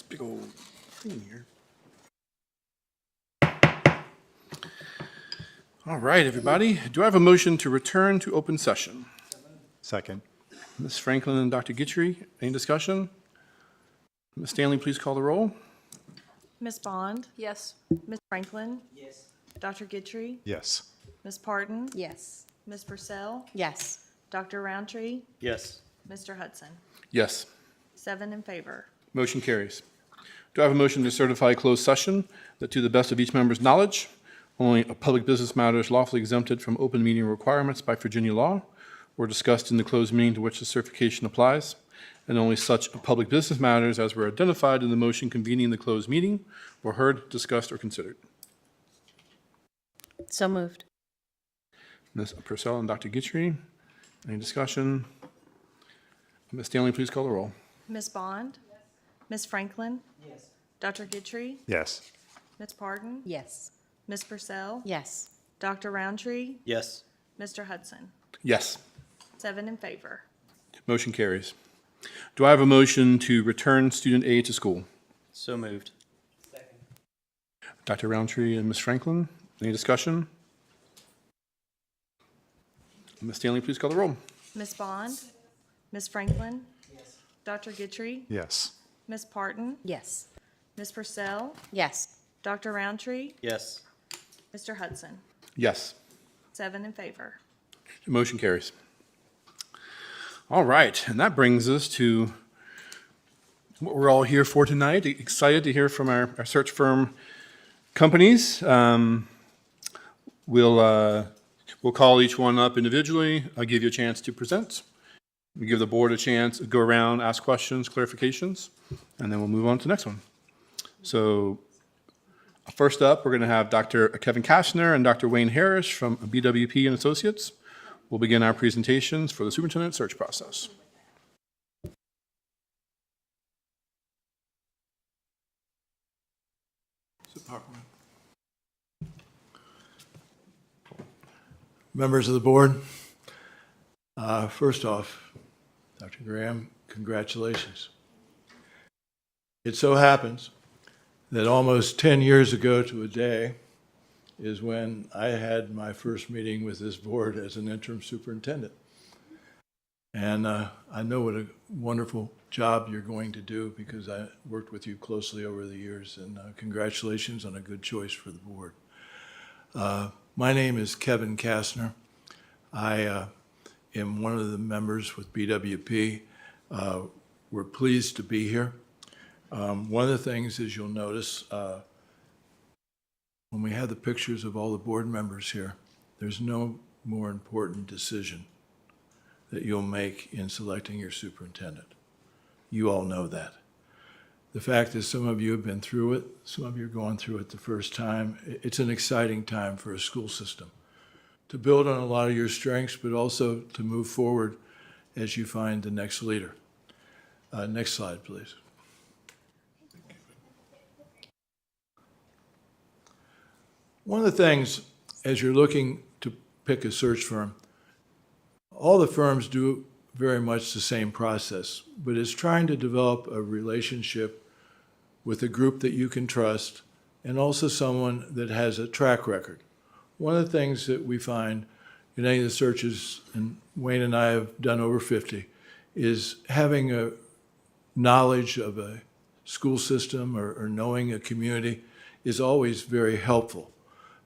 big old thing here. All right, everybody. Do I have a motion to return to open session? Second. Ms. Franklin and Dr. Guitry, any discussion? Ms. Stanley, please call the roll. Ms. Bond? Yes. Ms. Franklin? Yes. Dr. Guitry? Yes. Ms. Parton? Yes. Ms. Purcell? Yes. Dr. Roundtree? Yes. Mr. Hudson? Yes. 7 in favor. Motion carries. Do I have a motion to certify closed session that to the best of each member's knowledge, only a public business matters lawfully exempted from open meeting requirements by Virginia law were discussed in the closed meeting to which the certification applies, and only such public business matters as were identified in the motion convening the closed meeting were heard, discussed, or considered? So moved. Ms. Purcell and Dr. Guitry, any discussion? Ms. Stanley, please call the roll. Ms. Bond? Yes. Ms. Franklin? Yes. Dr. Guitry? Yes. Ms. Parton? Yes. Ms. Purcell? Yes. Dr. Roundtree? Yes. Mr. Hudson? Yes. 7 in favor. Motion carries. Do I have a motion to return student A to school? So moved. Dr. Roundtree and Ms. Franklin, any discussion? Ms. Stanley, please call the roll. Ms. Bond? Ms. Franklin? Yes. Dr. Guitry? Yes. Ms. Parton? Yes. Ms. Purcell? Yes. Dr. Roundtree? Yes. Mr. Hudson? Yes. 7 in favor. Motion carries. All right, and that brings us to what we're all here for tonight. Excited to hear from our search firm companies. We'll call each one up individually. I'll give you a chance to present. We give the board a chance to go around, ask questions, clarifications, and then we'll move on to the next one. So first up, we're going to have Dr. Kevin Kastner and Dr. Wayne Harris from BWP and Associates. We'll begin our presentations for the superintendent search process. Members of the board, first off, Dr. Graham, congratulations. It so happens that almost 10 years ago to a day is when I had my first meeting with this board as an interim superintendent. And I know what a wonderful job you're going to do because I worked with you closely over the years, and congratulations on a good choice for the board. My name is Kevin Kastner. I am one of the members with BWP. We're pleased to be here. One of the things is you'll notice when we have the pictures of all the board members here, there's no more important decision that you'll make in selecting your superintendent. You all know that. The fact is some of you have been through it, some of you are going through it the first time. It's an exciting time for a school system to build on a lot of your strengths, but also to move forward as you find the next leader. Next slide, please. One of the things, as you're looking to pick a search firm, all the firms do very much the same process, but it's trying to develop a relationship with a group that you can trust and also someone that has a track record. One of the things that we find in any of the searches, and Wayne and I have done over 50, is having a knowledge of a school system or knowing a community is always very helpful,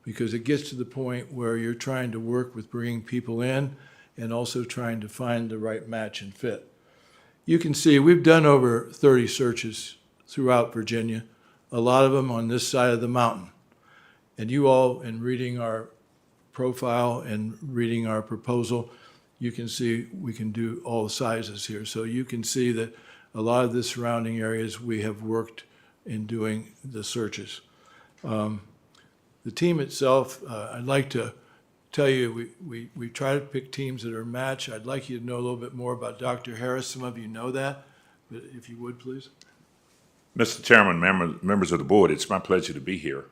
because it gets to the point where you're trying to work with bringing people in and also trying to find the right match and fit. You can see we've done over 30 searches throughout Virginia, a lot of them on this side of the mountain. And you all, in reading our profile and reading our proposal, you can see we can do all sizes here. So you can see that a lot of the surrounding areas we have worked in doing the searches. The team itself, I'd like to tell you, we try to pick teams that are matched. I'd like you to know a little bit more about Dr. Harris. Some of you know that, but if you would, please. Mr. Chairman, members of the board, it's my pleasure to be here.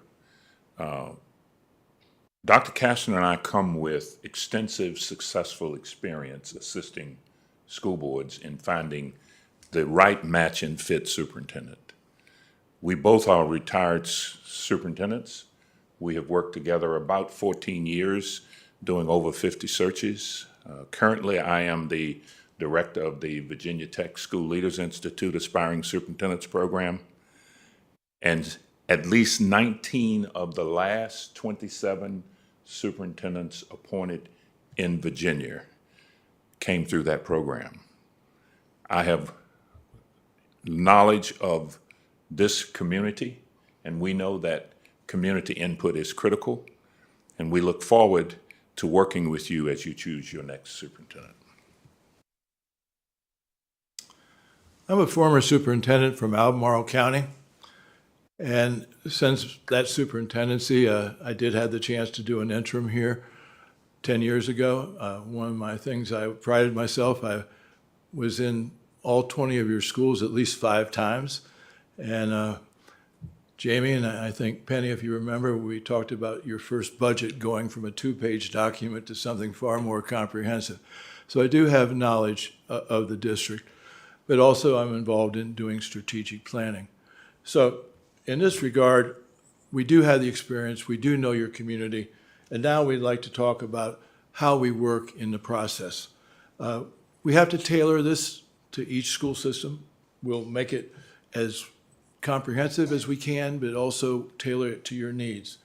Dr. Kastner and I come with extensive, successful experience assisting school boards in finding the right match and fit superintendent. We both are retired superintendents. We have worked together about 14 years, doing over 50 searches. Currently, I am the director of the Virginia Tech School Leaders Institute Aspiring Superintendents Program. And at least 19 of the last 27 superintendents appointed in Virginia came through that program. I have knowledge of this community, and we know that community input is critical, and we look forward to working with you as you choose your next superintendent. I'm a former superintendent from Albemarle County. And since that superintendency, I did have the chance to do an interim here 10 years ago. One of my things I prided myself, I was in all 20 of your schools at least 5 times. And Jamie and I think Penny, if you remember, we talked about your first budget going from a 2-page document to something far more comprehensive. So I do have knowledge of the district, but also I'm involved in doing strategic planning. So in this regard, we do have the experience, we do know your community, and now we'd like to talk about how we work in the process. We have to tailor this to each school system. We'll make it as comprehensive as we can, but also tailor it to your needs.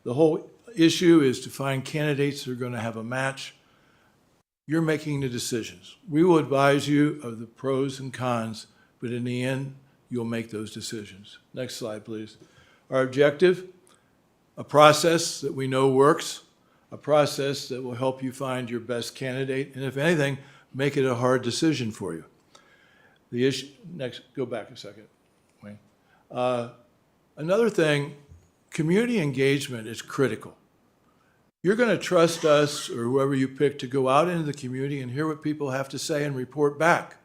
The whole issue is to find candidates that are going to have a match. You're making the decisions. We will advise you of the pros and cons, but in the end, you'll make those decisions. Next slide, please. Our objective, a process that we know works, a process that will help you find your best candidate, and if anything, make it a hard decision for you. The issue, next, go back a second, Wayne. Another thing, community engagement is critical. You're going to trust us or whoever you pick to go out into the community and hear what people have to say and report back.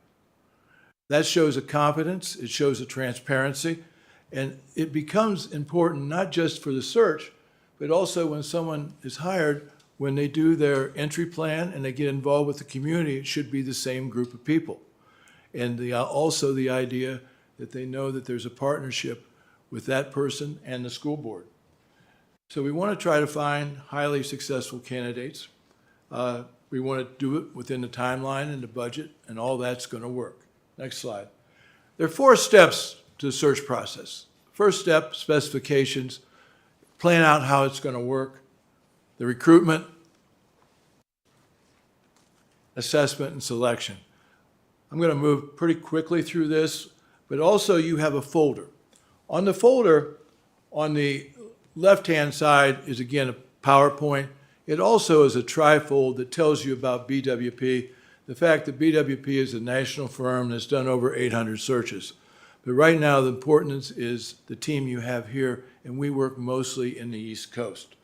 That shows a confidence, it shows a transparency, and it becomes important not just for the search, but also when someone is hired, when they do their entry plan and they get involved with the community, it should be the same group of people. And also the idea that they know that there's a partnership with that person and the school board. So we want to try to find highly successful candidates. We want to do it within the timeline and the budget, and all that's going to work. Next slide. There are 4 steps to the search process. First step, specifications, plan out how it's going to work, the recruitment, assessment, and selection. I'm going to move pretty quickly through this, but also you have a folder. On the folder, on the left-hand side is again a PowerPoint. It also is a trifold that tells you about BWP, the fact that BWP is a national firm that's done over 800 searches. But right now, the importance is the team you have here, and we work mostly in the East Coast.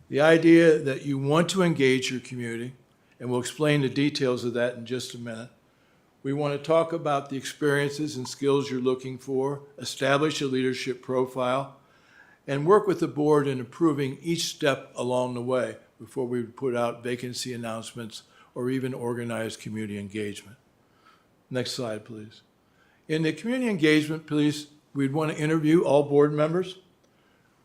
The idea that you want to engage your community, and we'll explain the details of that in just a minute. We want to talk about the experiences and skills you're looking for, establish a leadership profile, and work with the board in improving each step along the way before we would put out vacancy announcements or even organize community engagement. Next slide, please. In the community engagement, please, we'd want to interview all board members.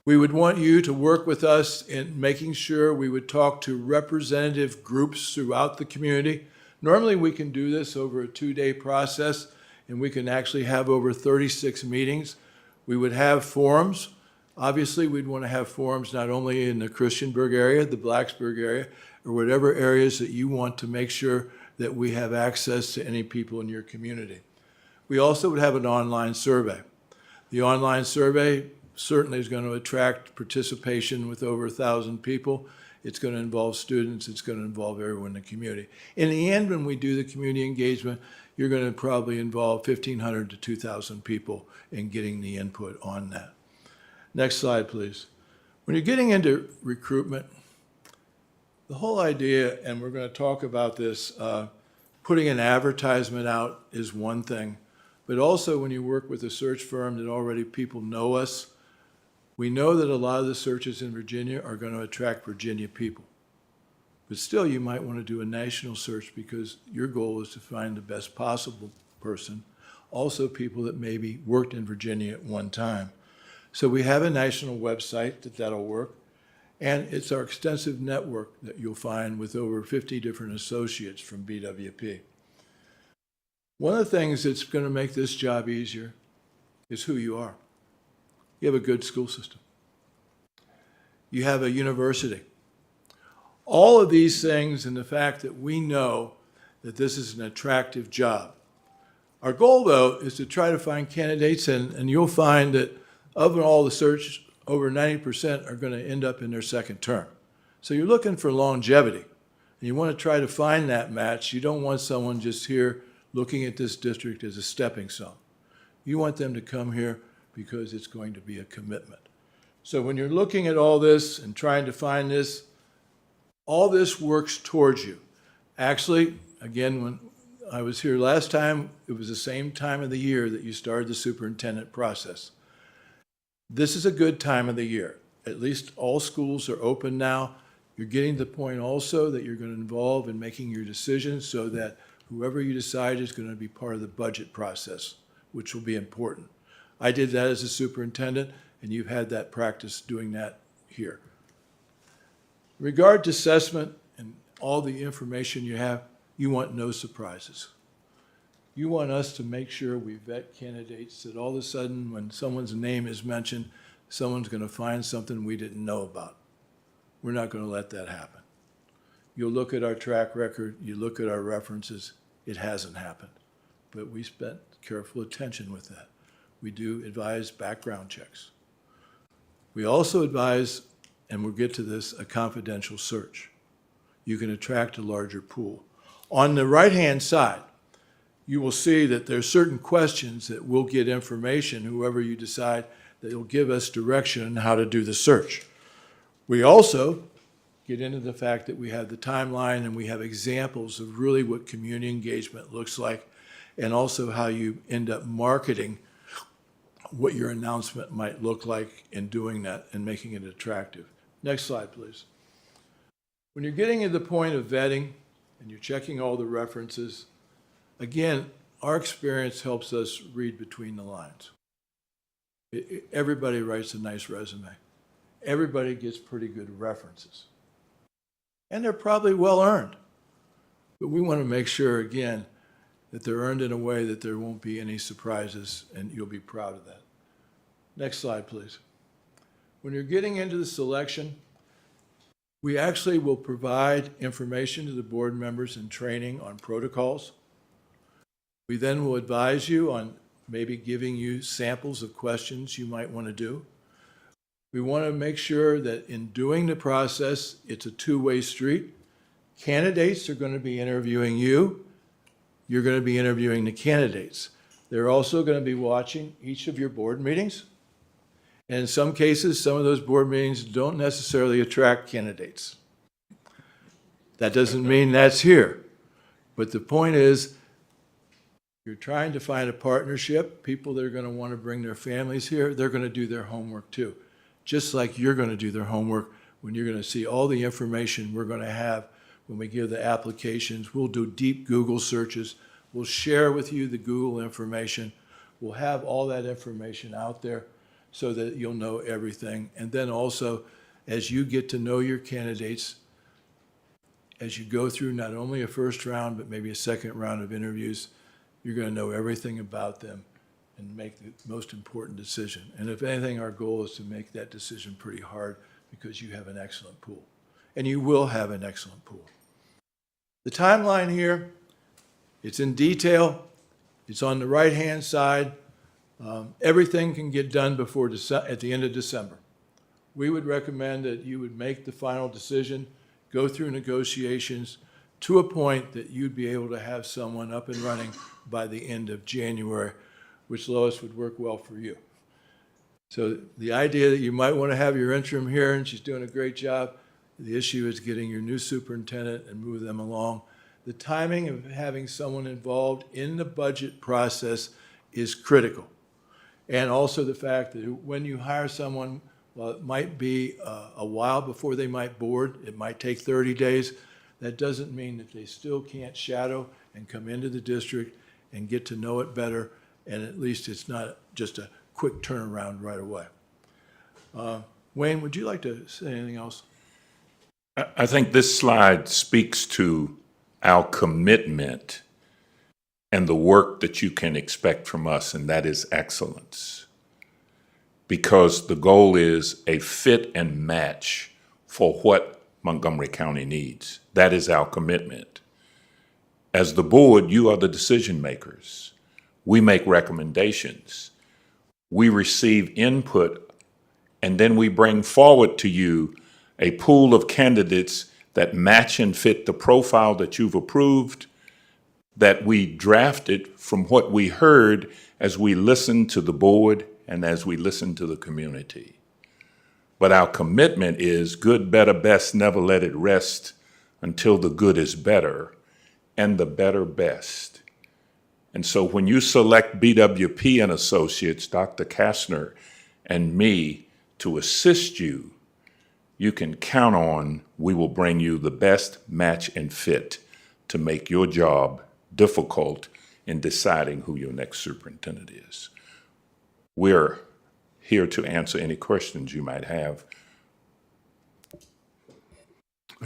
We would want you to work with us in making sure we would talk to representative groups throughout the community. Normally, we can do this over a 2-day process, and we can actually have over 36 meetings. We would have forums. Obviously, we'd want to have forums not only in the Christiansburg area, the Blacksburg area, or whatever areas that you want to make sure that we have access to any people in your community. We also would have an online survey. The online survey certainly is going to attract participation with over 1,000 people. It's going to involve students. It's going to involve everyone in the community. In the end, when we do the community engagement, you're going to probably involve 1,500 to 2,000 people in getting the input on that. Next slide, please. When you're getting into recruitment, the whole idea, and we're going to talk about this, putting an advertisement out is one thing, but also when you work with a search firm that already people know us, we know that a lot of the searches in Virginia are going to attract Virginia people. But still, you might want to do a national search because your goal is to find the best possible person. also people that maybe worked in Virginia at one time. So we have a national website that'll work, and it's our extensive network that you'll find with over 50 different associates from BWP. One of the things that's going to make this job easier is who you are. You have a good school system. You have a university. All of these things and the fact that we know that this is an attractive job. Our goal, though, is to try to find candidates, and you'll find that of all the search, over 90% are going to end up in their second term. So you're looking for longevity, and you want to try to find that match. You don't want someone just here looking at this district as a stepping stone. You want them to come here because it's going to be a commitment. So when you're looking at all this and trying to find this, all this works towards you. Actually, again, when I was here last time, it was the same time of the year that you started the superintendent process. This is a good time of the year. At least all schools are open now. You're getting to the point also that you're going to involve in making your decisions so that whoever you decide is going to be part of the budget process, which will be important. I did that as a superintendent, and you've had that practice doing that here. In regard to assessment and all the information you have, you want no surprises. You want us to make sure we vet candidates that all of a sudden when someone's name is mentioned, someone's going to find something we didn't know about. We're not going to let that happen. You'll look at our track record, you look at our references, it hasn't happened. But we spent careful attention with that. We do advise background checks. We also advise, and we'll get to this, a confidential search. You can attract a larger pool. On the right-hand side, you will see that there's certain questions that will get information, whoever you decide, that will give us direction on how to do the search. We also get into the fact that we have the timeline and we have examples of really what community engagement looks like, and also how you end up marketing what your announcement might look like in doing that and making it attractive. Next slide, please. When you're getting to the point of vetting and you're checking all the references, again, our experience helps us read between the lines. Everybody writes a nice resume. Everybody gets pretty good references. And they're probably well earned. But we want to make sure, again, that they're earned in a way that there won't be any surprises, and you'll be proud of that. Next slide, please. When you're getting into the selection, we actually will provide information to the board members and training on protocols. We then will advise you on maybe giving you samples of questions you might want to do. We want to make sure that in doing the process, it's a two-way street. Candidates are going to be interviewing you. You're going to be interviewing the candidates. They're also going to be watching each of your board meetings. And in some cases, some of those board meetings don't necessarily attract candidates. That doesn't mean that's here. But the point is, you're trying to find a partnership, people that are going to want to bring their families here, they're going to do their homework too. Just like you're going to do their homework when you're going to see all the information we're going to have when we give the applications. We'll do deep Google searches. We'll share with you the Google information. We'll have all that information out there so that you'll know everything. And then also, as you get to know your candidates, as you go through not only a first round, but maybe a second round of interviews, you're going to know everything about them and make the most important decision. And if anything, our goal is to make that decision pretty hard because you have an excellent pool. And you will have an excellent pool. The timeline here, it's in detail. It's on the right-hand side. Everything can get done before at the end of December. We would recommend that you would make the final decision, go through negotiations to a point that you'd be able to have someone up and running by the end of January, which, Lois, would work well for you. So the idea that you might want to have your interim here, and she's doing a great job, the issue is getting your new superintendent and move them along. The timing of having someone involved in the budget process is critical. And also the fact that when you hire someone, well, it might be a while before they might board. It might take 30 days. That doesn't mean that they still can't shadow and come into the district and get to know it better and at least it's not just a quick turnaround right away. Wayne, would you like to say anything else? I think this slide speaks to our commitment and the work that you can expect from us, and that is excellence. Because the goal is a fit and match for what Montgomery County needs. That is our commitment. As the board, you are the decision makers. We make recommendations. We receive input, and then we bring forward to you a pool of candidates that match and fit the profile that you've approved, that we drafted from what we heard as we listened to the board and as we listened to the community. But our commitment is good, better, best, never let it rest until the good is better and the better best. And so when you select BWP and Associates, Dr. Kastner and me to assist you, you can count on we will bring you the best match and fit to make your job difficult in deciding who your next superintendent is. We're here to answer any questions you might have.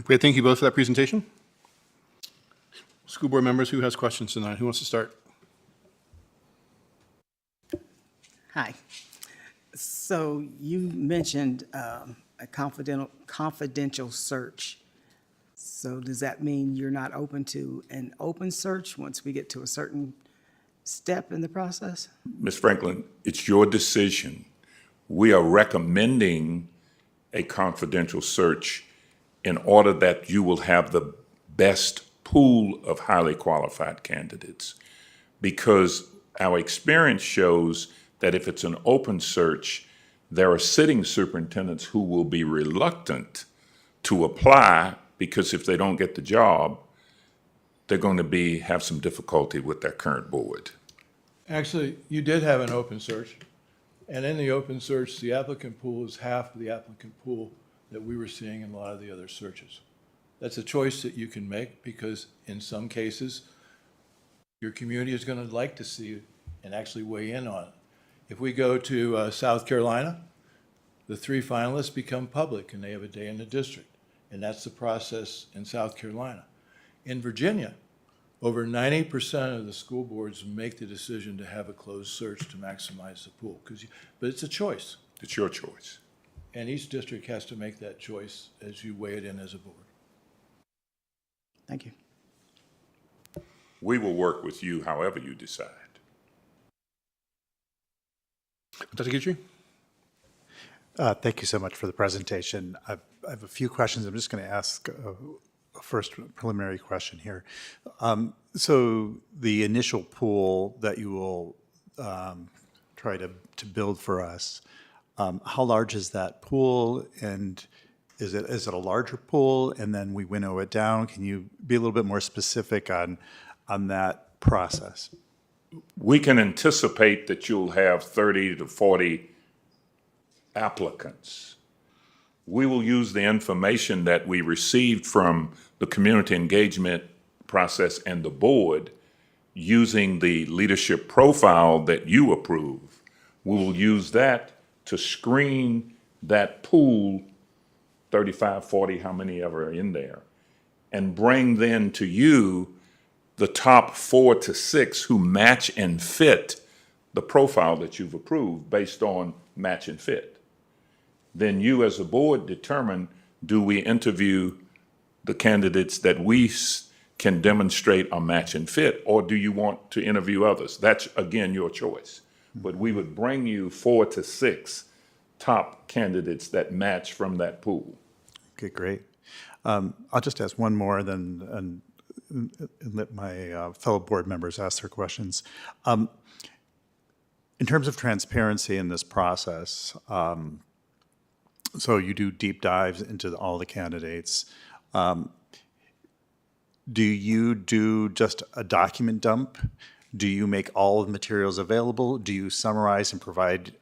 Great, thank you both for that presentation. School board members, who has questions tonight? Who wants to start? Hi. So you mentioned a confidential search. So does that mean you're not open to an open search once we get to a certain step in the process? Ms. Franklin, it's your decision. We are recommending a confidential search in order that you will have the best pool of highly qualified candidates. Because our experience shows that if it's an open search, there are sitting superintendents who will be reluctant to apply because if they don't get the job, they're going to have some difficulty with their current board. Actually, you did have an open search, and in the open search, the applicant pool is half of the applicant pool that we were seeing in a lot of the other searches. That's a choice that you can make because in some cases, your community is going to like to see it and actually weigh in on it. If we go to South Carolina, the 3 finalists become public and they have a day in the district. And that's the process in South Carolina. In Virginia, over 90% of the school boards make the decision to have a closed search to maximize the pool. But it's a choice. It's your choice. And each district has to make that choice as you weigh it in as a board. Thank you. We will work with you however you decide. Dr. Guidry? Thank you so much for the presentation. I have a few questions. I'm just going to ask a first preliminary question here. So the initial pool that you will try to build for us, how large is that pool, and is it a larger pool, and then we winnow it down? Can you be a little bit more specific on that process? We can anticipate that you'll have 30 to 40 applicants. We will use the information that we received from the community engagement process and the board using the leadership profile that you approve. We will use that to screen that pool, 35, 40, how many ever are in there, and bring then to you the top 4 to 6 who match and fit the profile that you've approved based on match and fit. Then you as a board determine, do we interview the candidates that we can demonstrate a match and fit, or do you want to interview others? That's, again, your choice. But we would bring you 4 to 6 top candidates that match from that pool. Okay, great. I'll just ask one more, and let my fellow board members ask their questions. In terms of transparency in this process, so you do deep dives into all the candidates. Do you do just a document dump? Do you make all the materials available? Do you summarize and provide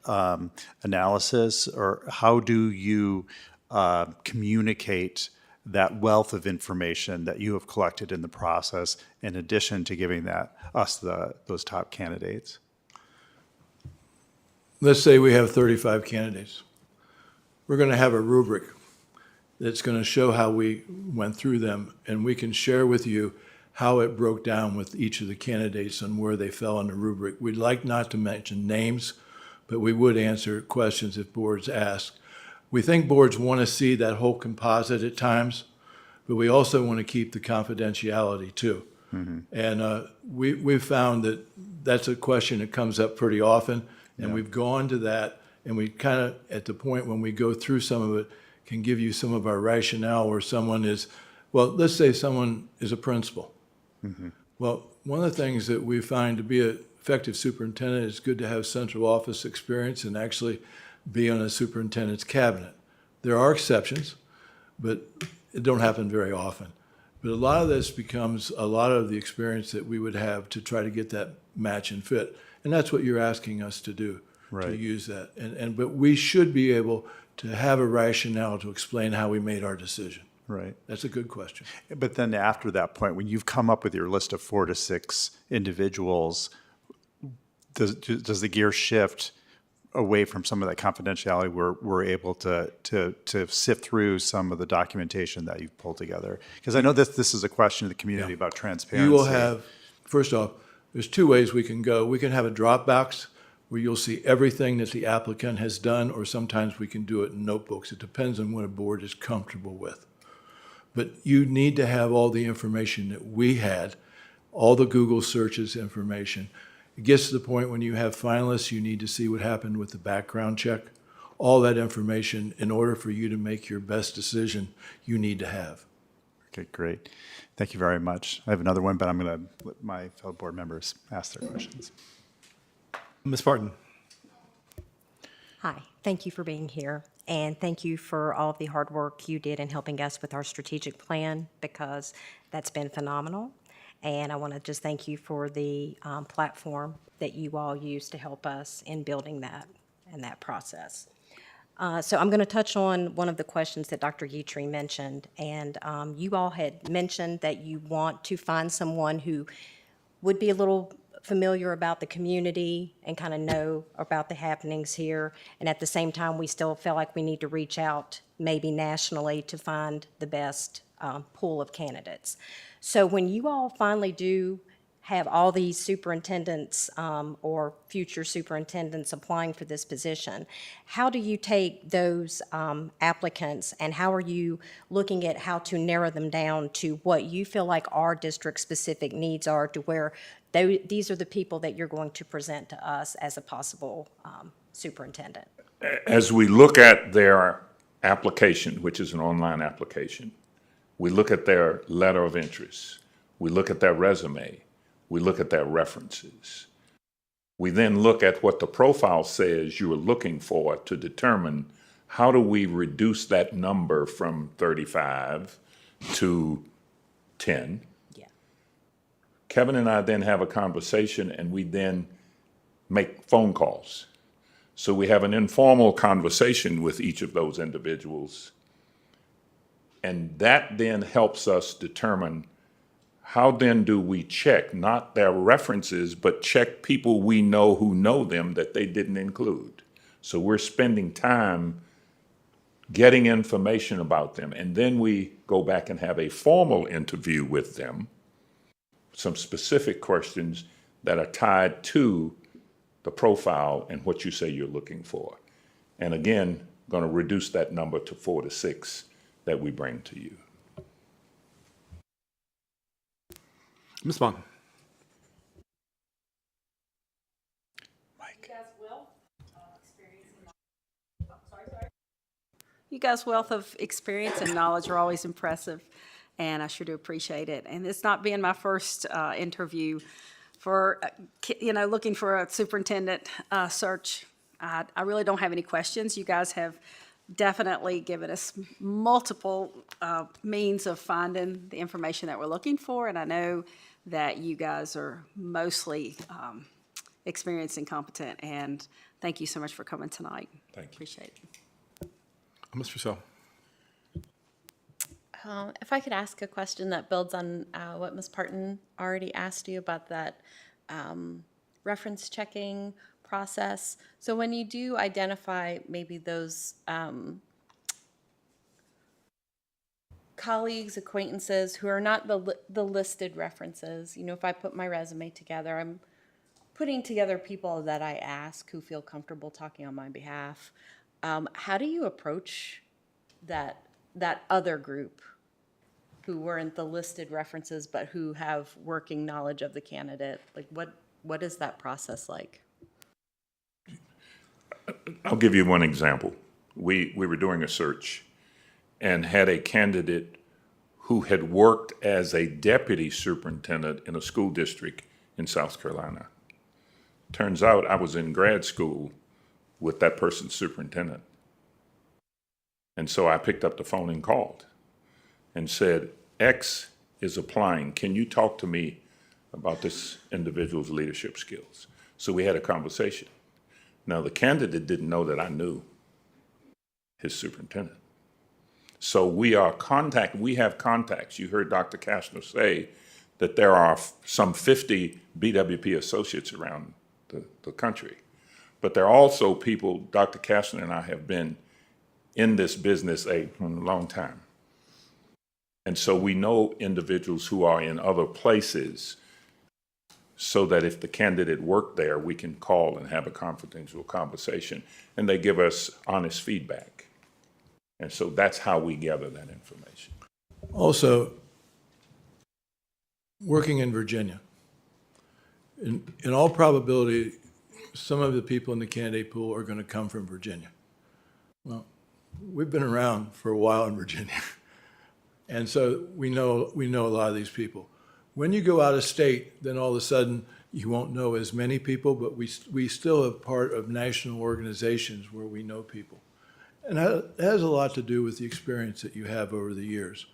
analysis? Or how do you communicate that wealth of information that you have collected in the process in addition to giving those top candidates? let's say we have 35 candidates. We're going to have a rubric that's going to show how we went through them, and we can share with you how it broke down with each of the candidates and where they fell in the rubric. We'd like not to mention names, but we would answer questions if boards ask. We think boards want to see that whole composite at times, but we also want to keep the confidentiality too. And we've found that that's a question that comes up pretty often, and we've gone to that, and we kind of, at the point when we go through some of it, can give you some of our rationale where someone is, well, let's say someone is a principal. Well, one of the things that we find to be an effective superintendent is good to have central office experience and actually be on a superintendent's cabinet. There are exceptions, but it don't happen very often. But a lot of this becomes a lot of the experience that we would have to try to get that match and fit. And that's what you're asking us to do, to Right. use that. But we should be able to have a rationale to explain how we made our decision. Right. That's a good question. But then after that point, when you've come up with your list of 4 to 6 individuals, does the gear shift away from some of that confidentiality where we're able to sift through some of the documentation that you've pulled together? Because I know this is a question of the community about transparency. You will have, first off, there's 2 ways we can go. We can have a Dropbox where you'll see everything that the applicant has done, or sometimes we can do it in notebooks. It depends on what a board is comfortable with. But you need to have all the information that we had, all the Google searches information. It gets to the point when you have finalists, you need to see what happened with the background check. All that information, in order for you to make your best decision, you need to have. Okay, great. Thank you very much. I have another one, but I'm going to let my fellow board members ask their questions. Ms. Parton? Hi, thank you for being here, and thank you for all of the hard work you did in helping us with our strategic plan, because that's been phenomenal. And I want to just thank you for the platform that you all used to help us in building that and that process. So I'm going to touch on one of the questions that Dr. Guitry mentioned, and you all had mentioned that you want to find someone who would be a little familiar about the community and kind of know about the happenings here. And at the same time, we still feel like we need to reach out maybe nationally to find the best pool of candidates. So when you all finally do have all these superintendents or future superintendents applying for this position, how do you take those applicants and how are you looking at how to narrow them down to what you feel like our district-specific needs are, to where these are the people that you're going to present to us as a possible superintendent? As we look at their application, which is an online application, we look at their letter of interest, we look at their resume, we look at their references. We then look at what the profile says you are looking for to determine how do we reduce that number from 35 to 10. Yeah. Kevin and I then have a conversation and we then make phone calls. So we have an informal conversation with each of those individuals. And that then helps us determine how then do we check, not their references, but check people we know who know them that they didn't include. So we're spending time getting information about them. And then we go back and have a formal interview with them, some specific questions that are tied to the profile and what you say you're looking for. And again, going to reduce that number to 4 to 6 that we bring to you. Ms. Vaughn? Mike. You guys' wealth of experience and knowledge are always impressive, and I sure do appreciate it. And it's not being my first interview for, looking for a superintendent search. I really don't have any questions. You guys have definitely given us multiple means of finding the information that we're looking for, and I know that you guys are mostly experienced and competent, and thank you so much for coming tonight. Thank you. Appreciate it. Ms. Purcell? If I could ask a question that builds on what Ms. Parton already asked you about that reference checking process. So when you do identify maybe those colleagues, acquaintances who are not the listed references, if I put my resume together, I'm putting together people that I ask who feel comfortable talking on my behalf. How do you approach that other group who weren't the listed references but who have working knowledge of the candidate? Like what is that process like? I'll give you one example. We were doing a search and had a candidate who had worked as a deputy superintendent in a school district in South Carolina. Turns out I was in grad school with that person's superintendent. And so I picked up the phone and called and said, X is applying. Can you talk to me about this individual's leadership skills? So we had a conversation. Now, the candidate didn't know that I knew his superintendent. So we have contacts. You heard Dr. Kastner say that there are some 50 BWP associates around the country. But there are also people, Dr. Kastner and I have been in this business a long time. And so we know individuals who are in other places so that if the candidate worked there, we can call and have a confidential conversation, and they give us honest feedback. And so that's how we gather that information. Also, working in Virginia, in all probability, some of the people in the candidate pool are going to come from Virginia. Well, we've been around for a while in Virginia, and so we know a lot of these people. When you go out of state, then all of a sudden you won't know as many people, but we still are part of national organizations where we know people. And that has a lot to do with the experience that you have over the years.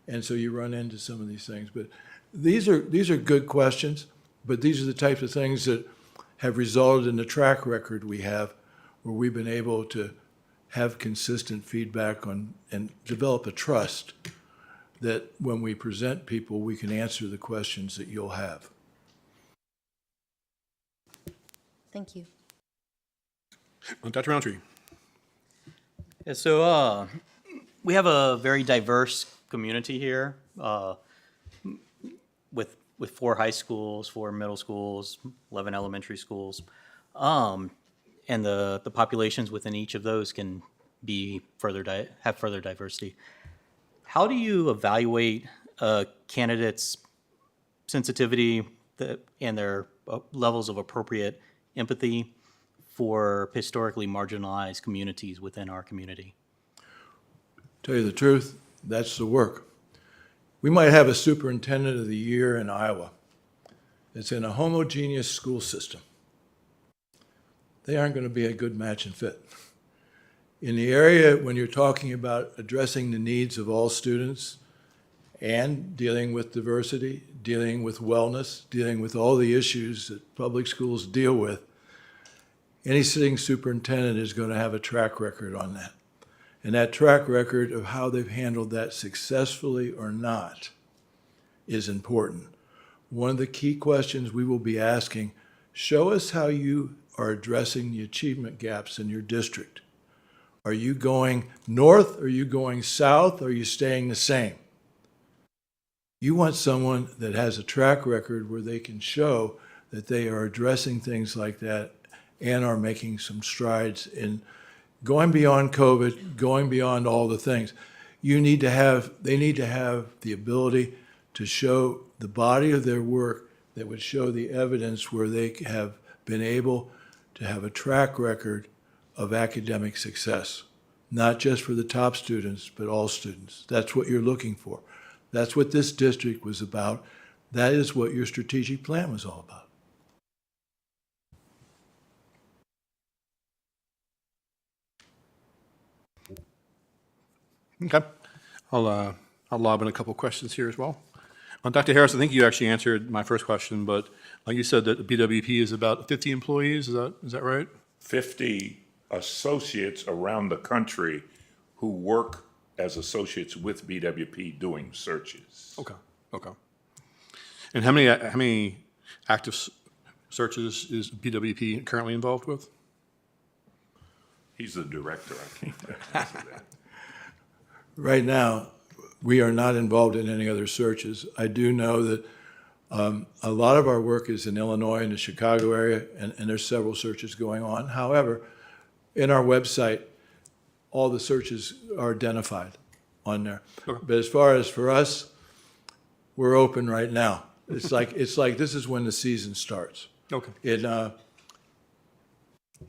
And so you run into some of these things. But these are good questions, but these are the types of things that have resulted in the track record we have where we've been able to have consistent feedback on and develop a trust that when we present people, we can answer the questions that you'll have. Thank you. Dr. Roundtree. Yeah, so we have a very diverse community here with 4 high schools, 4 middle schools, 11 elementary schools. And the populations within each of those can be have further diversity. How do you evaluate a candidate's sensitivity and their levels of appropriate empathy for historically marginalized communities within our community? Tell you the truth, that's the work. We might have a superintendent of the year in Iowa that's in a homogeneous school system. They aren't going to be a good match and fit. In the area, when you're talking about addressing the needs of all students and dealing with diversity, dealing with wellness, dealing with all the issues that public schools deal with, any sitting superintendent is going to have a track record on that. And that track record of how they've handled that successfully or not is important. One of the key questions we will be asking, show us how you are addressing the achievement gaps in your district. Are you going north? Are you going south? Are you staying the same? You want someone that has a track record where they can show that they are addressing things like that and are making some strides in going beyond COVID, going beyond all the things. They need to have the ability to show the body of their work that would show the evidence where they have been able to have a track record of academic success, not just for the top students, but all students. That's what you're looking for. That's what this district was about. That is what your strategic plan was all about. Okay. I'll lob in a couple questions here as well. Dr. Harris, I think you actually answered my first question, but you said that BWP is about 50 employees. Is that right? 50 associates around the country who work as associates with BWP doing searches. Okay. And how many active searches is PWP currently involved with? He's the director, I can't answer that. Right now, we are not involved in any other searches. I do know that a lot of our work is in Illinois and the Chicago area, and there's several searches going on. However, in our website, all the searches are identified on there. But as far as for us, we're open right now. It's like this is when the season starts. Okay.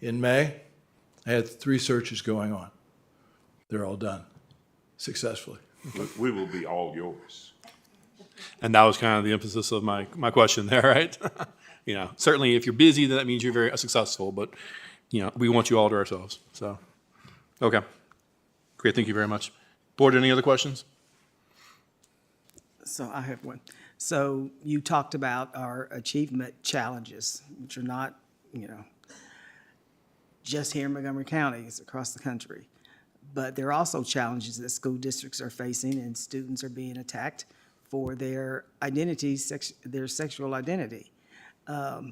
In May, I had 3 searches going on. They're all done successfully. We will be all yours. And that was kind of the emphasis of my question there, right? You know, certainly if you're busy, then that means you're very successful, but, you know, we want you all to ourselves, so. Okay. Great, thank you very much. Board, any other questions? So I have one. So you talked about our achievement challenges, which are not, you know, just here in Montgomery County, it's across the country. But there are also challenges that school districts are facing, and students are being attacked for their identity, their sexual identity. How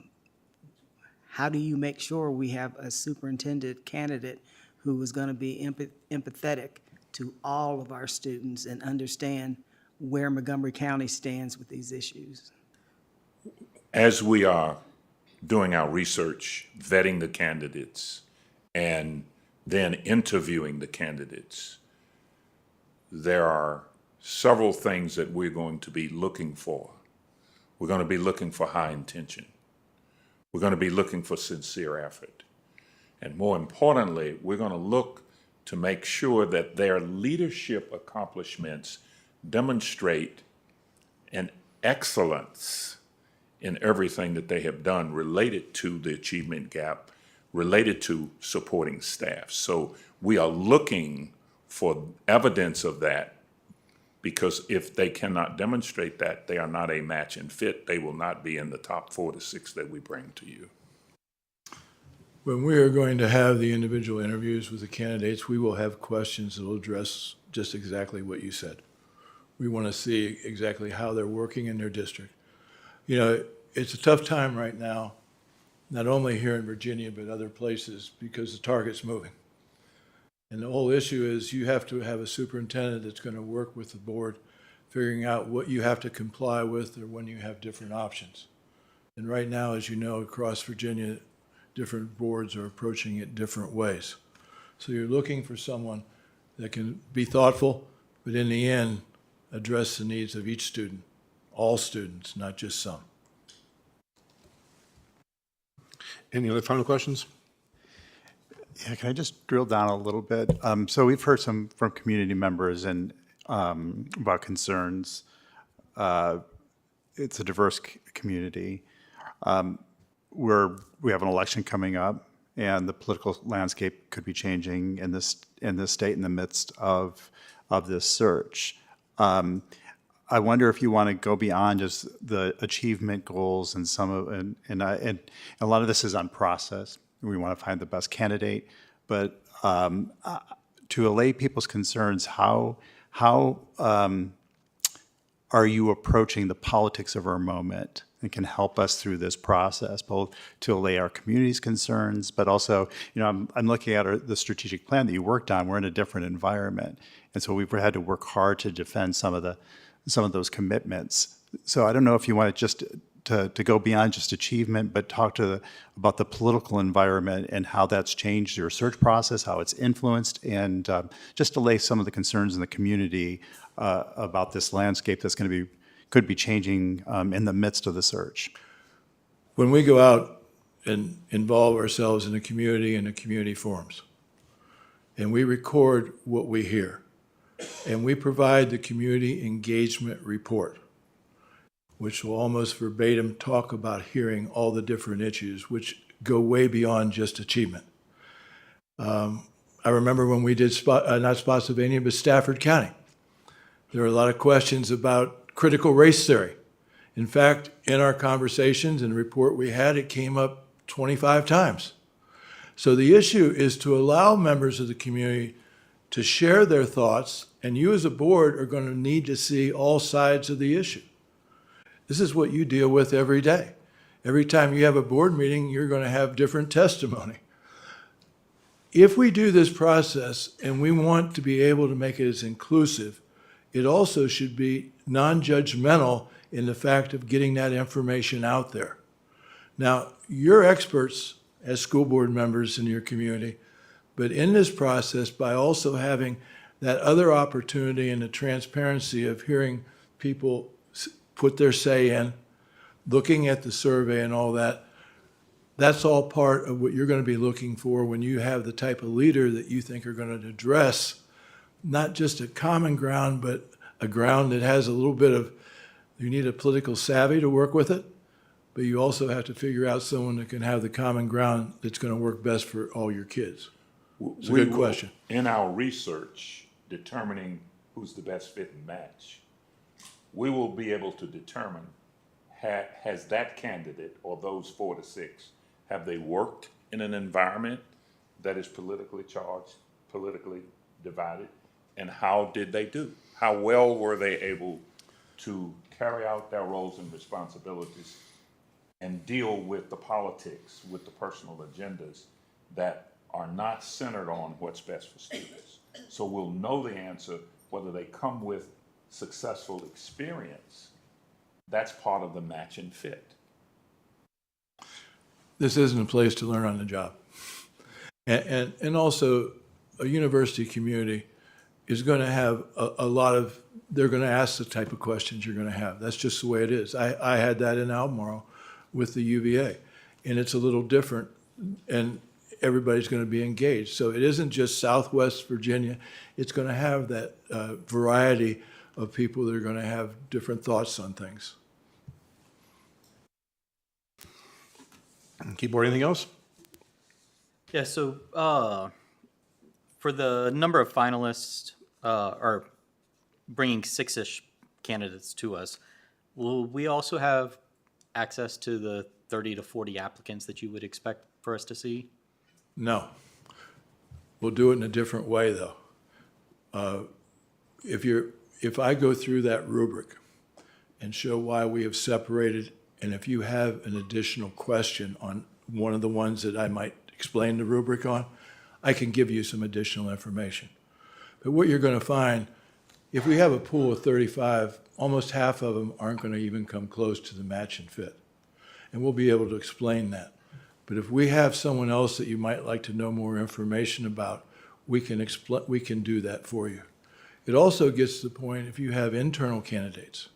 do you make sure we have a superintendent candidate who is going to be empathetic to all of our students and understand where Montgomery County stands with these issues? As we are doing our research, vetting the candidates, and then interviewing the candidates, there are several things that we're going to be looking for. We're going to be looking for high intention. We're going to be looking for sincere effort. And more importantly, we're going to look to make sure that their leadership accomplishments demonstrate an excellence in everything that they have done related to the achievement gap, related to supporting staff. So we are looking for evidence of that, because if they cannot demonstrate that, they are not a match and fit. They will not be in the top 4 to 6 that we bring to you. When we are going to have the individual interviews with the candidates, we will have questions that will address just exactly what you said. We want to see exactly how they're working in their district. You know, it's a tough time right now, not only here in Virginia, but other places, because the target's moving. And the whole issue is you have to have a superintendent that's going to work with the board, figuring out what you have to comply with or when you have different options. And right now, as you know, across Virginia, different boards are approaching it different ways. So you're looking for someone that can be thoughtful, but in the end, address the needs of each student, all students, not just some. Any other final questions? Yeah, can I just drill down a little bit? So we've heard some from community members and about concerns. It's a diverse community. We have an election coming up, and the political landscape could be changing in this state in the midst of this search. I wonder if you want to go beyond just the achievement goals and and a lot of this is on process. We want to find the best candidate, but to allay people's concerns, how are you approaching the politics of our moment and can help us through this process, both to allay our community's concerns, but also, you know, I'm looking at the strategic plan that you worked on. We're in a different environment, and so we've had to work hard to defend some of those commitments. So I don't know if you want to just to go beyond just achievement, but talk about the political environment and how that's changed your search process, how it's influenced, and just allay some of the concerns in the community about this landscape that's could be changing in the midst of the search. When we go out and involve ourselves in the community and the community forums, and we record what we hear, and we provide the community engagement report, which will almost verbatim talk about hearing all the different issues, which go way beyond just achievement. I remember when we did not Spotsylvania, but Stafford County. There were a lot of questions about critical race theory. In fact, in our conversations and the report we had, it came up 25 times. So the issue is to allow members of the community to share their thoughts, and you as a board are going to need to see all sides of the issue. This is what you deal with every day. Every time you have a board meeting, you're going to have different testimony. If we do this process and we want to be able to make it as inclusive, it also should be non-judgmental in the fact of getting that information out there. Now, you're experts as school board members in your community, but in this process, by also having that other opportunity and the transparency of hearing people put their say in, looking at the survey and all that, that's all part of what you're going to be looking for when you have the type of leader that you think are going to address not just a common ground, but a ground that has a little bit of, you need a political savvy to work with it, but you also have to figure out someone that can have the common ground that's going to work best for all your kids. It's a good question. In our research, determining who's the best fit and match, we will be able to determine, has that candidate or those 4 to 6, have they worked in an environment that is politically charged, politically divided, and how did they do? How well were they able to carry out their roles and responsibilities and deal with the politics, with the personal agendas that are not centered on what's best for students? So we'll know the answer whether they come with successful experience. That's part of the match and fit. This isn't a place to learn on the job. And also, a university community is going to have a lot of, they're going to ask the type of questions you're going to have. That's just the way it is. I had that in Albemarle with the UVA, and it's a little different, and everybody's going to be engaged. So it isn't just Southwest Virginia. It's going to have that variety of people that are going to have different thoughts on things. Keyboard, anything else? Yeah, so for the number of finalists, or bringing 6-ish candidates to us, will we also have access to the 30 to 40 applicants that you would expect for us to see? No. We'll do it in a different way, though. If I go through that rubric and show why we have separated, and if you have an additional question on one of the ones that I might explain the rubric on, I can give you some additional information. But what you're going to find, if we have a pool of 35, almost half of them aren't going to even come close to the match and fit. And we'll be able to explain that. But if we have someone else that you might like to know more information about, we can do that for you. It also gets to the point, if you have internal candidates,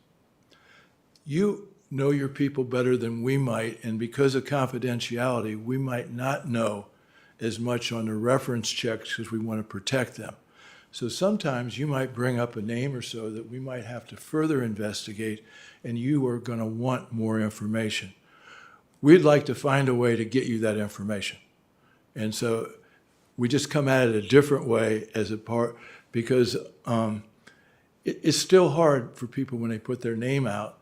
you know your people better than we might, and because of confidentiality, we might not know as much on the reference checks because we want to protect them. So sometimes you might bring up a name or so that we might have to further investigate, and you are going to want more information. We'd like to find a way to get you that information. And so we just come at it a different way as a part, because it's still hard for people when they put their name out.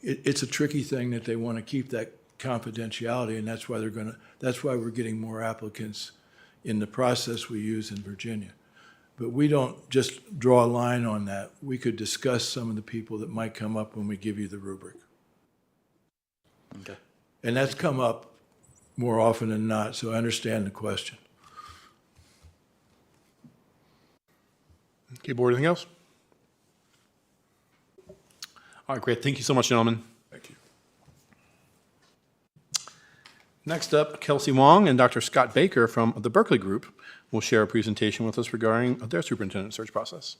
It's a tricky thing that they want to keep that confidentiality, and that's why we're getting more applicants in the process we use in Virginia. But we don't just draw a line on that. We could discuss some of the people that might come up when we give you the rubric. Okay. And that's come up more often than not, so I understand the question. Keyboard, anything else? All right, great. Thank you so much, gentlemen. Thank you. Next up, Kelsey Wong and Dr. Scott Baker from the Berkeley Group will share a presentation with us regarding their superintendent search process.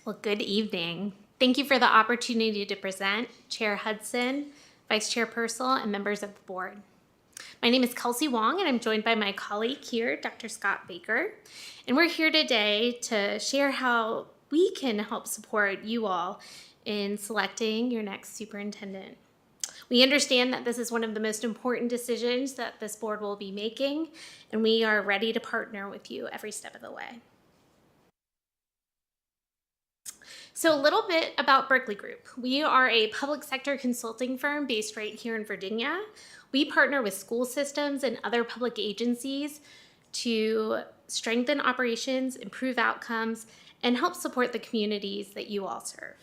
Well, good evening. Thank you for the opportunity to present, Chair Hudson, Vice Chair Purcell, and members of the board. My name is Kelsey Wong, and I'm joined by my colleague here, Dr. Scott Baker. And we're here today to share how we can help support you all in selecting your next superintendent. We understand that this is one of the most important decisions that this board will be making, and we are ready to partner with you every step of the way. So a little bit about Berkeley Group. We are a public sector consulting firm based right here in Virginia. We partner with school systems and other public agencies to strengthen operations, improve outcomes, and help support the communities that you all serve.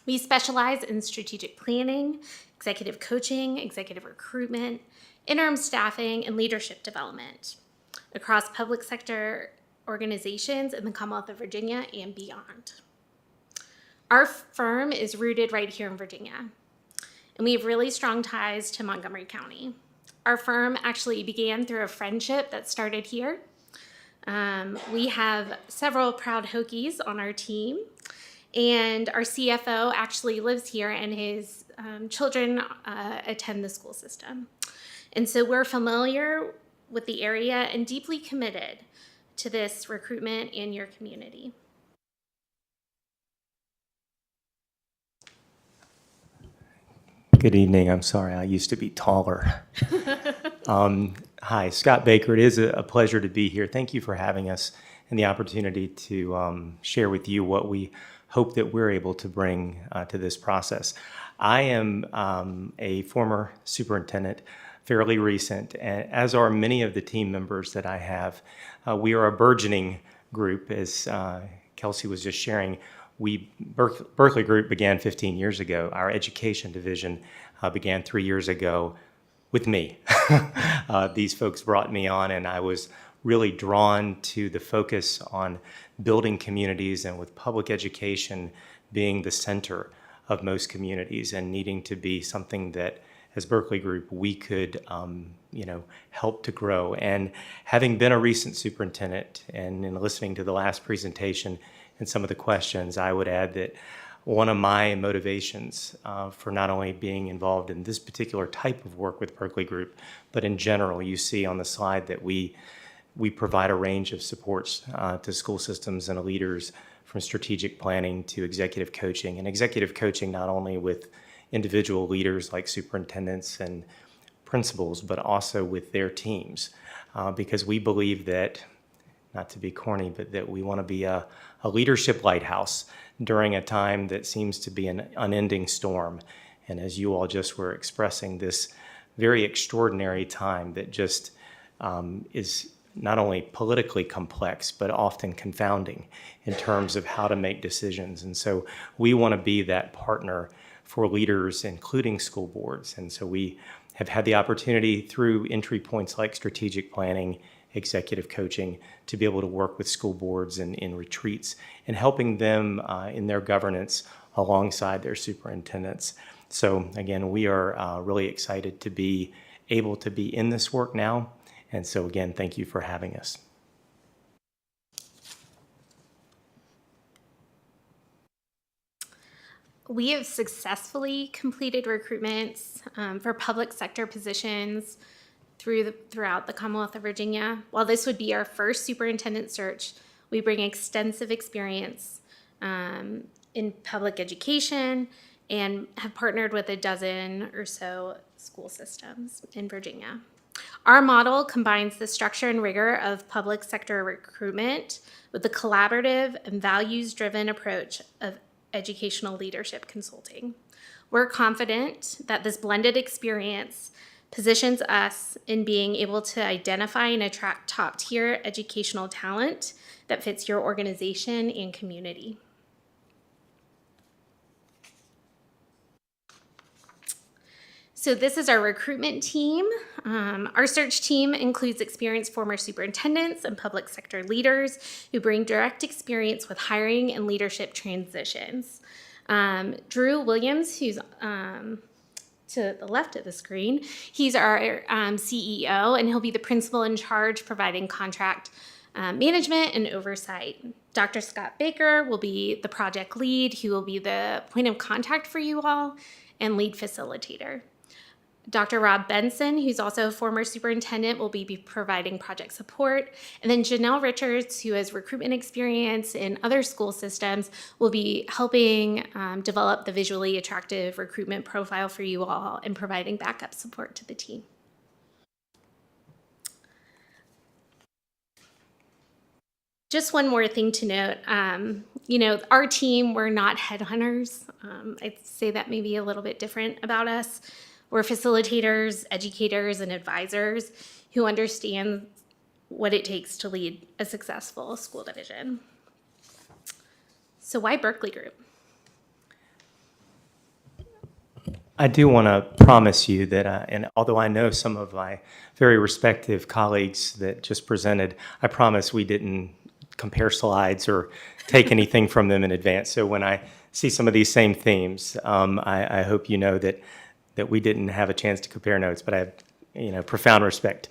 We specialize in strategic planning, executive coaching, executive recruitment, interim staffing, and leadership development across public sector organizations in the Commonwealth of Virginia and beyond. Our firm is rooted right here in Virginia, and we have really strong ties to Montgomery County. Our firm actually began through a friendship that started here. We have several proud Hokies on our team, and our CFO actually lives here, and his children attend the school system. And so we're familiar with the area and deeply committed to this recruitment in your community. Good evening. I'm sorry, I used to be taller. Hi, Scott Baker. It is a pleasure to be here. Thank you for having us and the opportunity to share with you what we hope that we're able to bring to this process. I am a former superintendent, fairly recent, and as are many of the team members that I have. We are a burgeoning group, as Kelsey was just sharing. Berkeley Group began 15 years ago. Our education division began 3 years ago with me. These folks brought me on, and I was really drawn to the focus on building communities and with public education being the center of most communities and needing to be something that, as Berkeley Group, we could help to grow. And having been a recent superintendent and in listening to the last presentation and some of the questions, I would add that one of my motivations for not only being involved in this particular type of work with Berkeley Group, but in general, you see on the slide that we provide a range of supports to school systems and leaders, from strategic planning to executive coaching. And executive coaching not only with individual leaders like superintendents and principals, but also with their teams, because we believe that, not to be corny, but that we want to be a leadership lighthouse during a time that seems to be an unending storm. And as you all just were expressing, this very extraordinary time that just is not only politically complex, but often confounding in terms of how to make decisions. And so we want to be that partner for leaders, including school boards. And so we have had the opportunity through entry points like strategic planning, executive coaching, to be able to work with school boards in retreats and helping them in their governance alongside their superintendents. So again, we are really excited to be able to be in this work now. And so again, thank you for having us. We have successfully completed recruitments for public sector positions throughout the Commonwealth of Virginia. While this would be our first superintendent search, we bring extensive experience in public education and have partnered with a dozen or so school systems in Virginia. Our model combines the structure and rigor of public sector recruitment with the collaborative and values-driven approach of educational leadership consulting. We're confident that this blended experience positions us in being able to identify and attract top-tier educational talent that fits your organization and community. So this is our recruitment team. Our search team includes experienced former superintendents and public sector leaders who bring direct experience with hiring and leadership transitions. Drew Williams, who's to the left of the screen, he's our CEO, and he'll be the principal in charge providing contract management and oversight. Dr. Scott Baker will be the project lead, who will be the point of contact for you all and lead facilitator. Dr. Rob Benson, who's also a former superintendent, will be providing project support. And then Janelle Richards, who has recruitment experience in other school systems, will be helping develop the visually attractive recruitment profile for you all and providing backup support to the team. Just one more thing to note. Our team, we're not headhunters. I'd say that may be a little bit different about us. We're facilitators, educators, and advisors who understand what it takes to lead a successful school division. So why Berkeley Group? I do want to promise you that, and although I know some of my very respective colleagues that just presented, I promise we didn't compare slides or take anything from them in advance. So when I see some of these same themes, I hope you know that we didn't have a chance to compare notes, but I have profound respect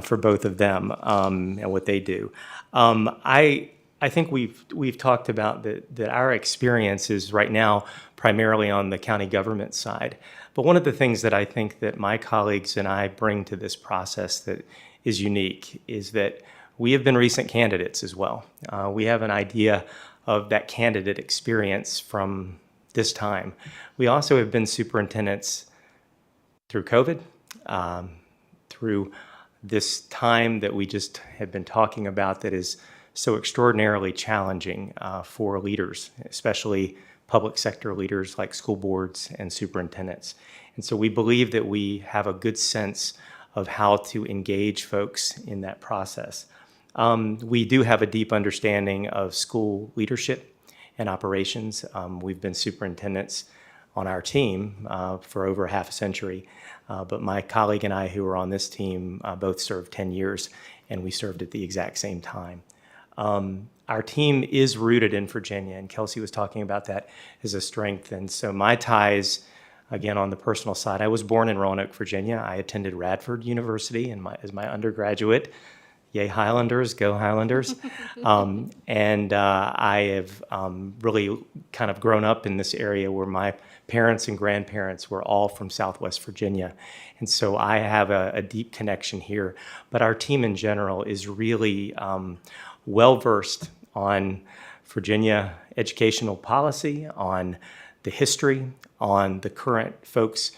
for both of them and what they do. I think we've talked about that our experience is right now primarily on the county government side. But one of the things that I think that my colleagues and I bring to this process that is unique is that we have been recent candidates as well. We have an idea of that candidate experience from this time. We also have been superintendents through COVID, through this time that we just have been talking about that is so extraordinarily challenging for leaders, especially public sector leaders like school boards and superintendents. And so we believe that we have a good sense of how to engage folks in that process. We do have a deep understanding of school leadership and operations. We've been superintendents on our team for over half a century, but my colleague and I who are on this team both served 10 years, and we served at the exact same time. Our team is rooted in Virginia, and Kelsey was talking about that as a strength. And so my ties, again, on the personal side, I was born in Roanoke, Virginia. I attended Radford University as my undergraduate. Yay, Highlanders, go Highlanders. I have really kind of grown up in this area where my parents and grandparents were all from Southwest Virginia. And so I have a deep connection here. But our team in general is really well-versed on Virginia educational policy, on the history, on the current folks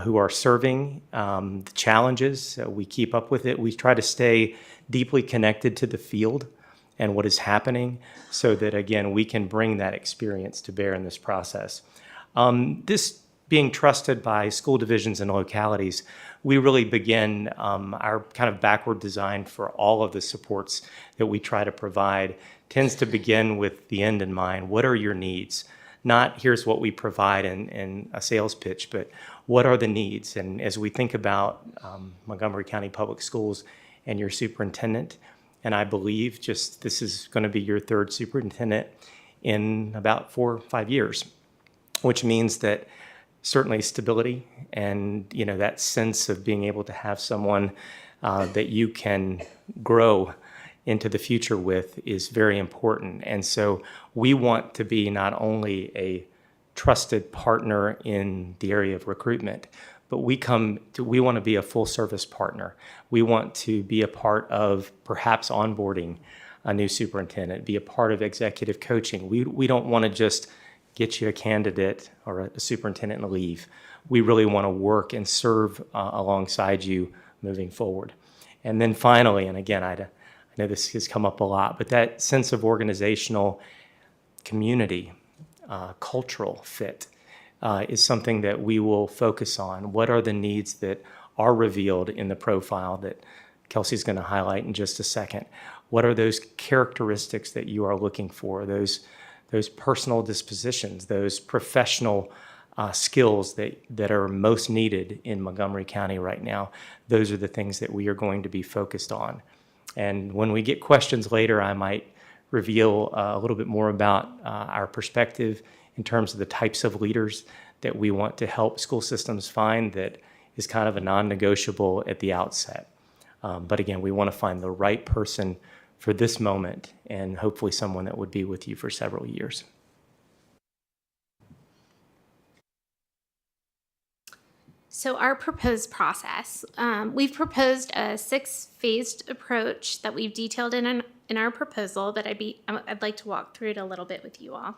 who are serving, the challenges. We keep up with it. We try to stay deeply connected to the field and what is happening so that, again, we can bring that experience to bear in this process. This being trusted by school divisions and localities, we really begin our kind of backward design for all of the supports that we try to provide tends to begin with the end in mind. What are your needs? Not here's what we provide in a sales pitch, but what are the needs? And as we think about Montgomery County Public Schools and your superintendent, and I believe just this is going to be your third superintendent in about 4 or 5 years, which means that certainly stability and that sense of being able to have someone that you can grow into the future with is very important. And so we want to be not only a trusted partner in the area of recruitment, but we want to be a full service partner. We want to be a part of perhaps onboarding a new superintendent, be a part of executive coaching. We don't want to just get you a candidate or a superintendent and leave. We really want to work and serve alongside you moving forward. And then finally, and again, I know this has come up a lot, but that sense of organizational community, cultural fit is something that we will focus on. What are the needs that are revealed in the profile that Kelsey's going to highlight in just a second? What are those characteristics that you are looking for, those personal dispositions, those professional skills that are most needed in Montgomery County right now? Those are the things that we are going to be focused on. And when we get questions later, I might reveal a little bit more about our perspective in terms of the types of leaders that we want to help school systems find that is kind of a non-negotiable at the outset. But again, we want to find the right person for this moment and hopefully someone that would be with you for several years. So our proposed process, we've proposed a 6-phased approach that we've detailed in our proposal that I'd like to walk through it a little bit with you all.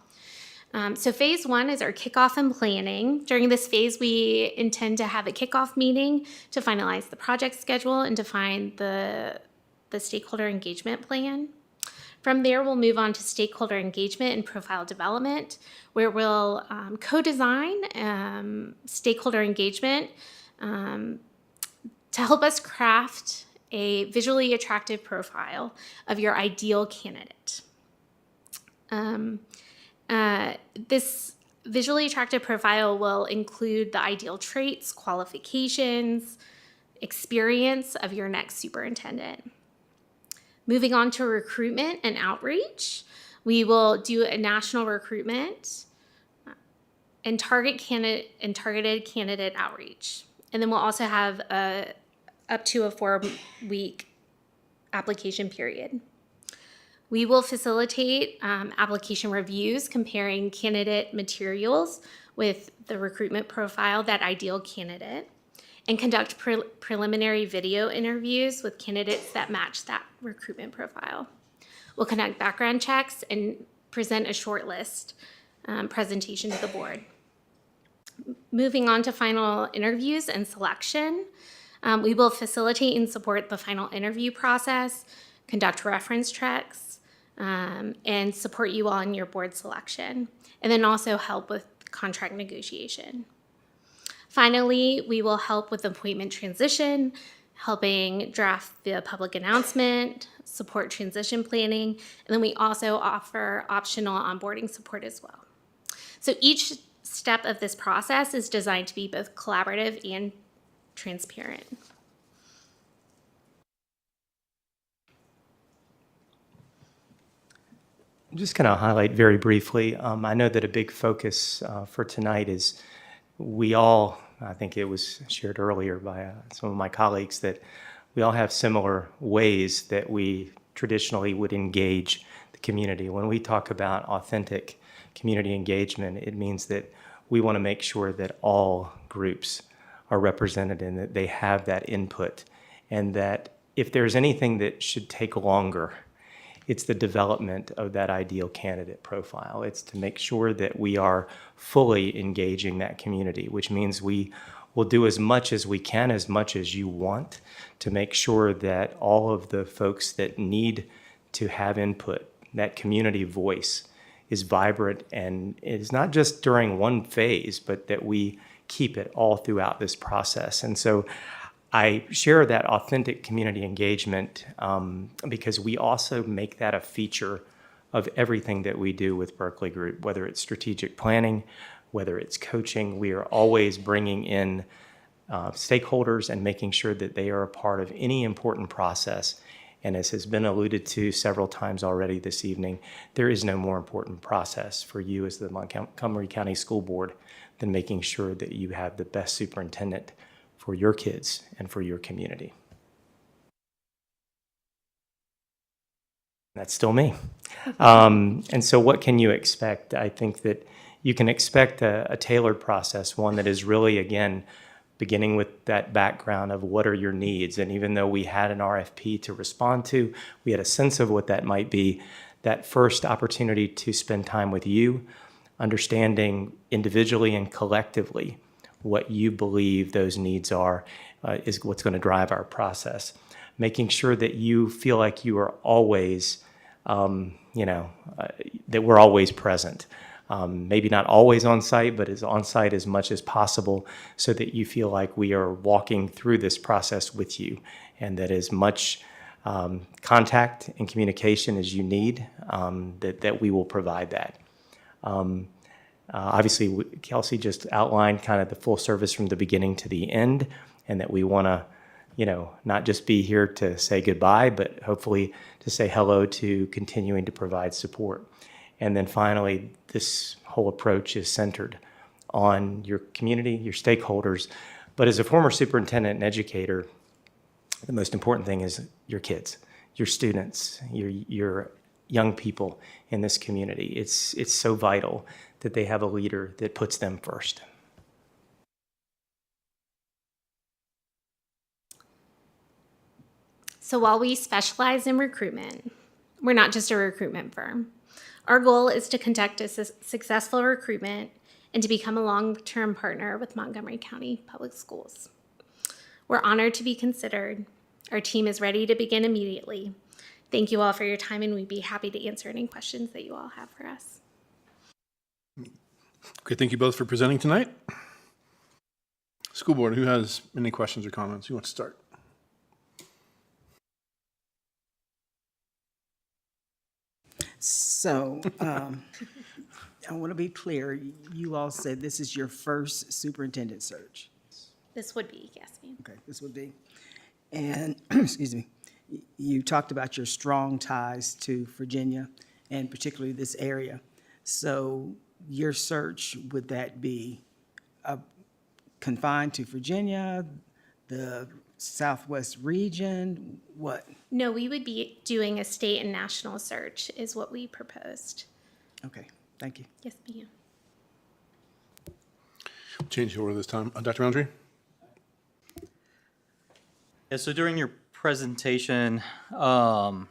So phase 1 is our kickoff and planning. During this phase, we intend to have a kickoff meeting to finalize the project schedule and define the stakeholder engagement plan. From there, we'll move on to stakeholder engagement and profile development, where we'll co-design stakeholder engagement to help us craft a visually attractive profile of your ideal candidate. This visually attractive profile will include the ideal traits, qualifications, experience of your next superintendent. Moving on to recruitment and outreach, we will do a national recruitment and targeted candidate outreach. And then we'll also have up to a 4-week application period. We will facilitate application reviews comparing candidate materials with the recruitment profile, that ideal candidate, and conduct preliminary video interviews with candidates that match that recruitment profile. We'll conduct background checks and present a shortlist presentation to the board. Moving on to final interviews and selection, we will facilitate and support the final interview process, conduct reference checks, and support you all in your board selection, and then also help with contract negotiation. Finally, we will help with appointment transition, helping draft the public announcement, support transition planning, and then we also offer optional onboarding support as well. So each step of this process is designed to be both collaborative and transparent. I'm just going to highlight very briefly. I know that a big focus for tonight is we all, I think it was shared earlier by some of my colleagues, that we all have similar ways that we traditionally would engage the community. When we talk about authentic community engagement, it means that we want to make sure that all groups are represented and that they have that input, and that if there's anything that should take longer, it's the development of that ideal candidate profile. It's to make sure that we are fully engaging that community, which means we will do as much as we can, as much as you want, to make sure that all of the folks that need to have input, that community voice, is vibrant, and it's not just during one phase, but that we keep it all throughout this process. And so I share that authentic community engagement because we also make that a feature of everything that we do with Berkeley Group, whether it's strategic planning, whether it's coaching. We are always bringing in stakeholders and making sure that they are a part of any important process. And as has been alluded to several times already this evening, there is no more important process for you as the Montgomery County School Board than making sure that you have the best superintendent for your kids and for your community. That's still me. And so what can you expect? I think that you can expect a tailored process, one that is really, again, beginning with that background of what are your needs. And even though we had an RFP to respond to, we had a sense of what that might be, that first opportunity to spend time with you, understanding individually and collectively what you believe those needs are, is what's going to drive our process. Making sure that you feel like you are always, that we're always present. Maybe not always on site, but is on site as much as possible so that you feel like we are walking through this process with you, and that as much contact and communication as you need, that we will provide that. Obviously, Kelsey just outlined kind of the full service from the beginning to the end, and that we want to, not just be here to say goodbye, but hopefully to say hello to continuing to provide support. And then finally, this whole approach is centered on your community, your stakeholders. But as a former superintendent and educator, the most important thing is your kids, your students, your young people in this community. It's so vital that they have a leader that puts them first. So while we specialize in recruitment, we're not just a recruitment firm. Our goal is to conduct a successful recruitment and to become a long-term partner with Montgomery County Public Schools. We're honored to be considered. Our team is ready to begin immediately Thank you all for your time, and we'd be happy to answer any questions that you all have for us. Okay, thank you both for presenting tonight. School board, who has any questions or comments? Who wants to start? So, I want to be clear, you all said this is your first superintendent search. This would be, yes, ma'am. Okay, this would be. And, excuse me, you talked about your strong ties to Virginia and particularly this area. So your search, would that be confined to Virginia, the Southwest region, what? No, we would be doing a state and national search is what we proposed. Okay, thank you. Yes, ma'am. Change the order this time. Dr. Roundtree? Yeah, so during your presentation, I'm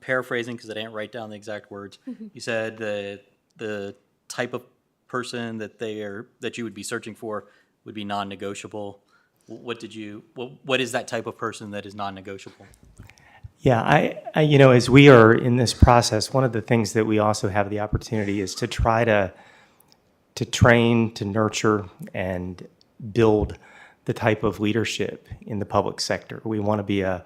paraphrasing because I didn't write down the exact words. You said the type of person that you would be searching for would be non-negotiable. What is that type of person that is non-negotiable? Yeah, I as we are in this process, one of the things that we also have the opportunity is to try to train, to nurture, and build the type of leadership in the public sector. We want to be a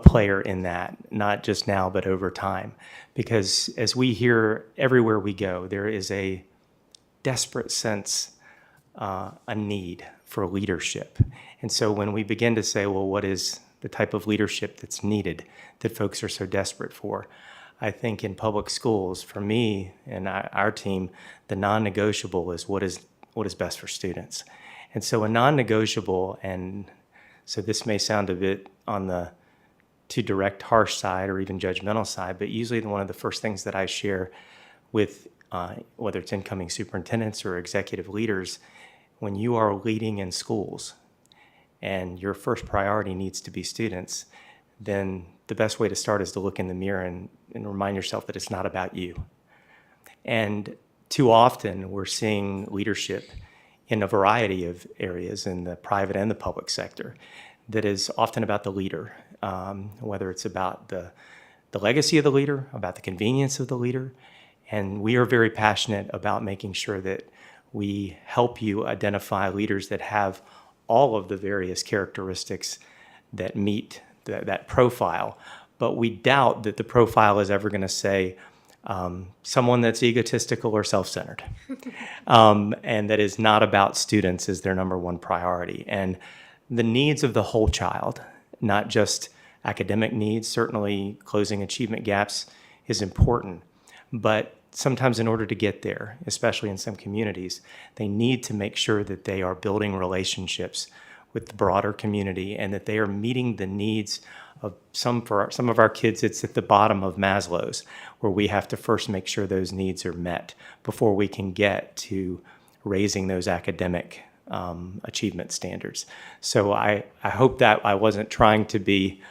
player in that, not just now, but over time. Because as we hear everywhere we go, there is a desperate sense, a need for leadership. And so when we begin to say, well, what is the type of leadership that's needed that folks are so desperate for? I think in public schools, for me and our team, the non-negotiable is what is best for students. And so a non-negotiable, and so this may sound a bit on the too direct, harsh side or even judgmental side, but usually one of the first things that I share with whether it's incoming superintendents or executive leaders, when you are leading in schools and your first priority needs to be students, then the best way to start is to look in the mirror and remind yourself that it's not about you. And too often we're seeing leadership in a variety of areas in the private and the public sector that is often about the leader, whether it's about the legacy of the leader, about the convenience of the leader. And we are very passionate about making sure that we help you identify leaders that have all of the various characteristics that meet that profile. But we doubt that the profile is ever going to say someone that's egotistical or self-centered, and that is not about students as their number one priority. And the needs of the whole child, not just academic needs. Certainly closing achievement gaps is important, but sometimes in order to get there, especially in some communities, they need to make sure that they are building relationships with the broader community and that they are meeting the needs of some of our kids. It's at the bottom of Maslow's, where we have to first make sure those needs are met before we can get to raising those academic achievement standards. So I hope that I wasn't trying to be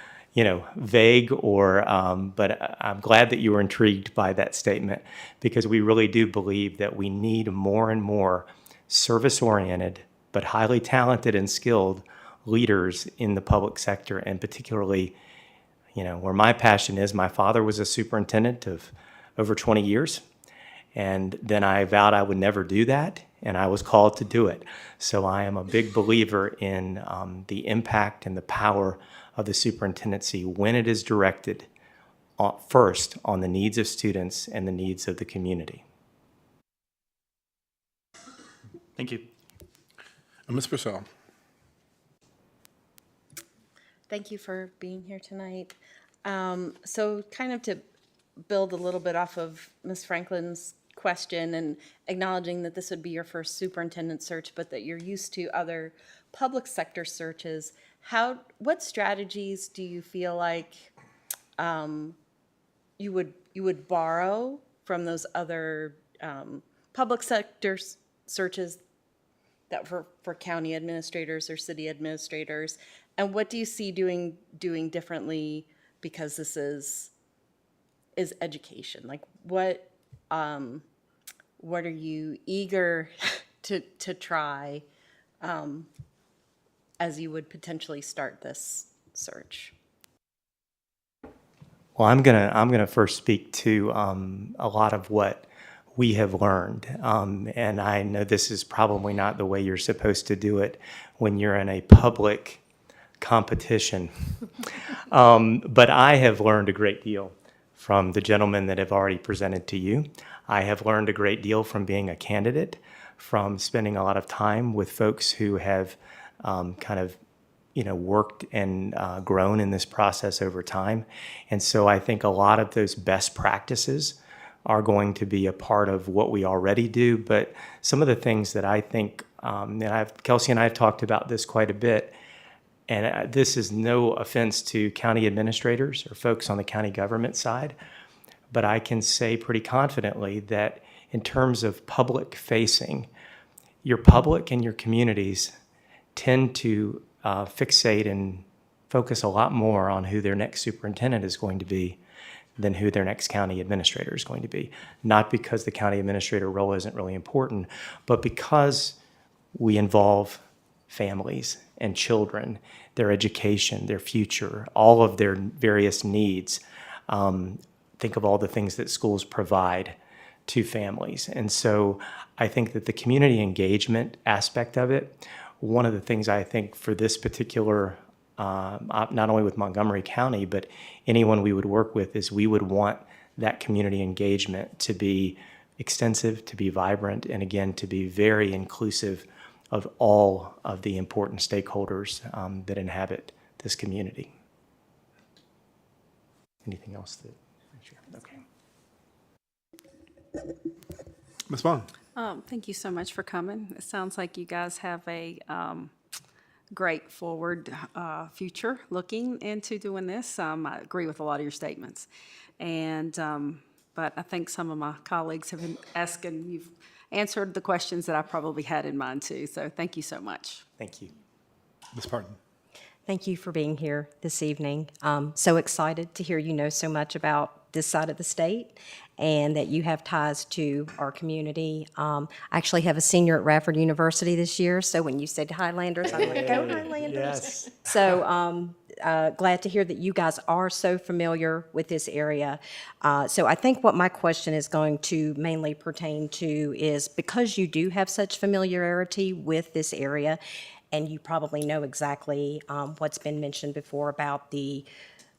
vague but I'm glad that you were intrigued by that statement, because we really do believe that we need more and more service-oriented but highly talented and skilled leaders in the public sector, and particularly, where my passion is. My father was a superintendent of over 20 years, and then I vowed I would never do that, and I was called to do it. So I am a big believer in the impact and the power of the superintendency when it is directed first on the needs of students and the needs of the community. Thank you. Ms. Purcell. Thank you for being here tonight. So kind of to build a little bit off of Ms. Franklin's question and acknowledging that this would be your first superintendent search, but that you're used to other public sector searches, what strategies do you feel like you would borrow from those other public sector searches that for county administrators or city administrators, and what do you see doing differently, because this is education? Like what are you eager to try as you would potentially start this search? Well, I'm gonna first speak to a lot of what we have learned, and I know this is probably not the way you're supposed to do it when you're in a public competition, but I have learned a great deal from the gentlemen that have already presented to you. I have learned a great deal from being a candidate, from spending a lot of time with folks who have kind of worked and grown in this process over time. And so I think a lot of those best practices are going to be a part of what we already do. But some of the things that I think, Kelsey and I have talked about this quite a bit, and this is no offense to county administrators or folks on the county government side, but I can say pretty confidently that in terms of public facing, your public and your communities tend to fixate and focus a lot more on who their next superintendent is going to be than who their next county administrator is going to be. Not because the county administrator role isn't really important, but because we involve families and children, their education, their future, all of their various needs. Think of all the things that schools provide to families. And so I think that the community engagement aspect of it, one of the things I think for this particular, not only with Montgomery County, but anyone we would work with, is we would want that community engagement to be extensive, to be vibrant, and again, to be very inclusive of all of the important stakeholders that inhabit this community. Anything else that? Okay. Ms. Vaughn? Thank you so much for coming. It sounds like you guys have a great forward future looking into doing this. I agree with a lot of your statements. And, but I think some of my colleagues have been asking, you've answered the questions that I probably had in mind too. So thank you so much. Thank you. Ms. Parton? Thank you for being here this evening. So excited to hear you know so much about this side of the state and that you have ties to our community. I actually have a senior at Radford University this year, so when you said Highlanders, I'm like, go Highlanders. Yes. So glad to hear that you guys are so familiar with this area. So I think what my question is going to mainly pertain to is, because you do have such familiarity with this area, and you probably know exactly what's been mentioned before about the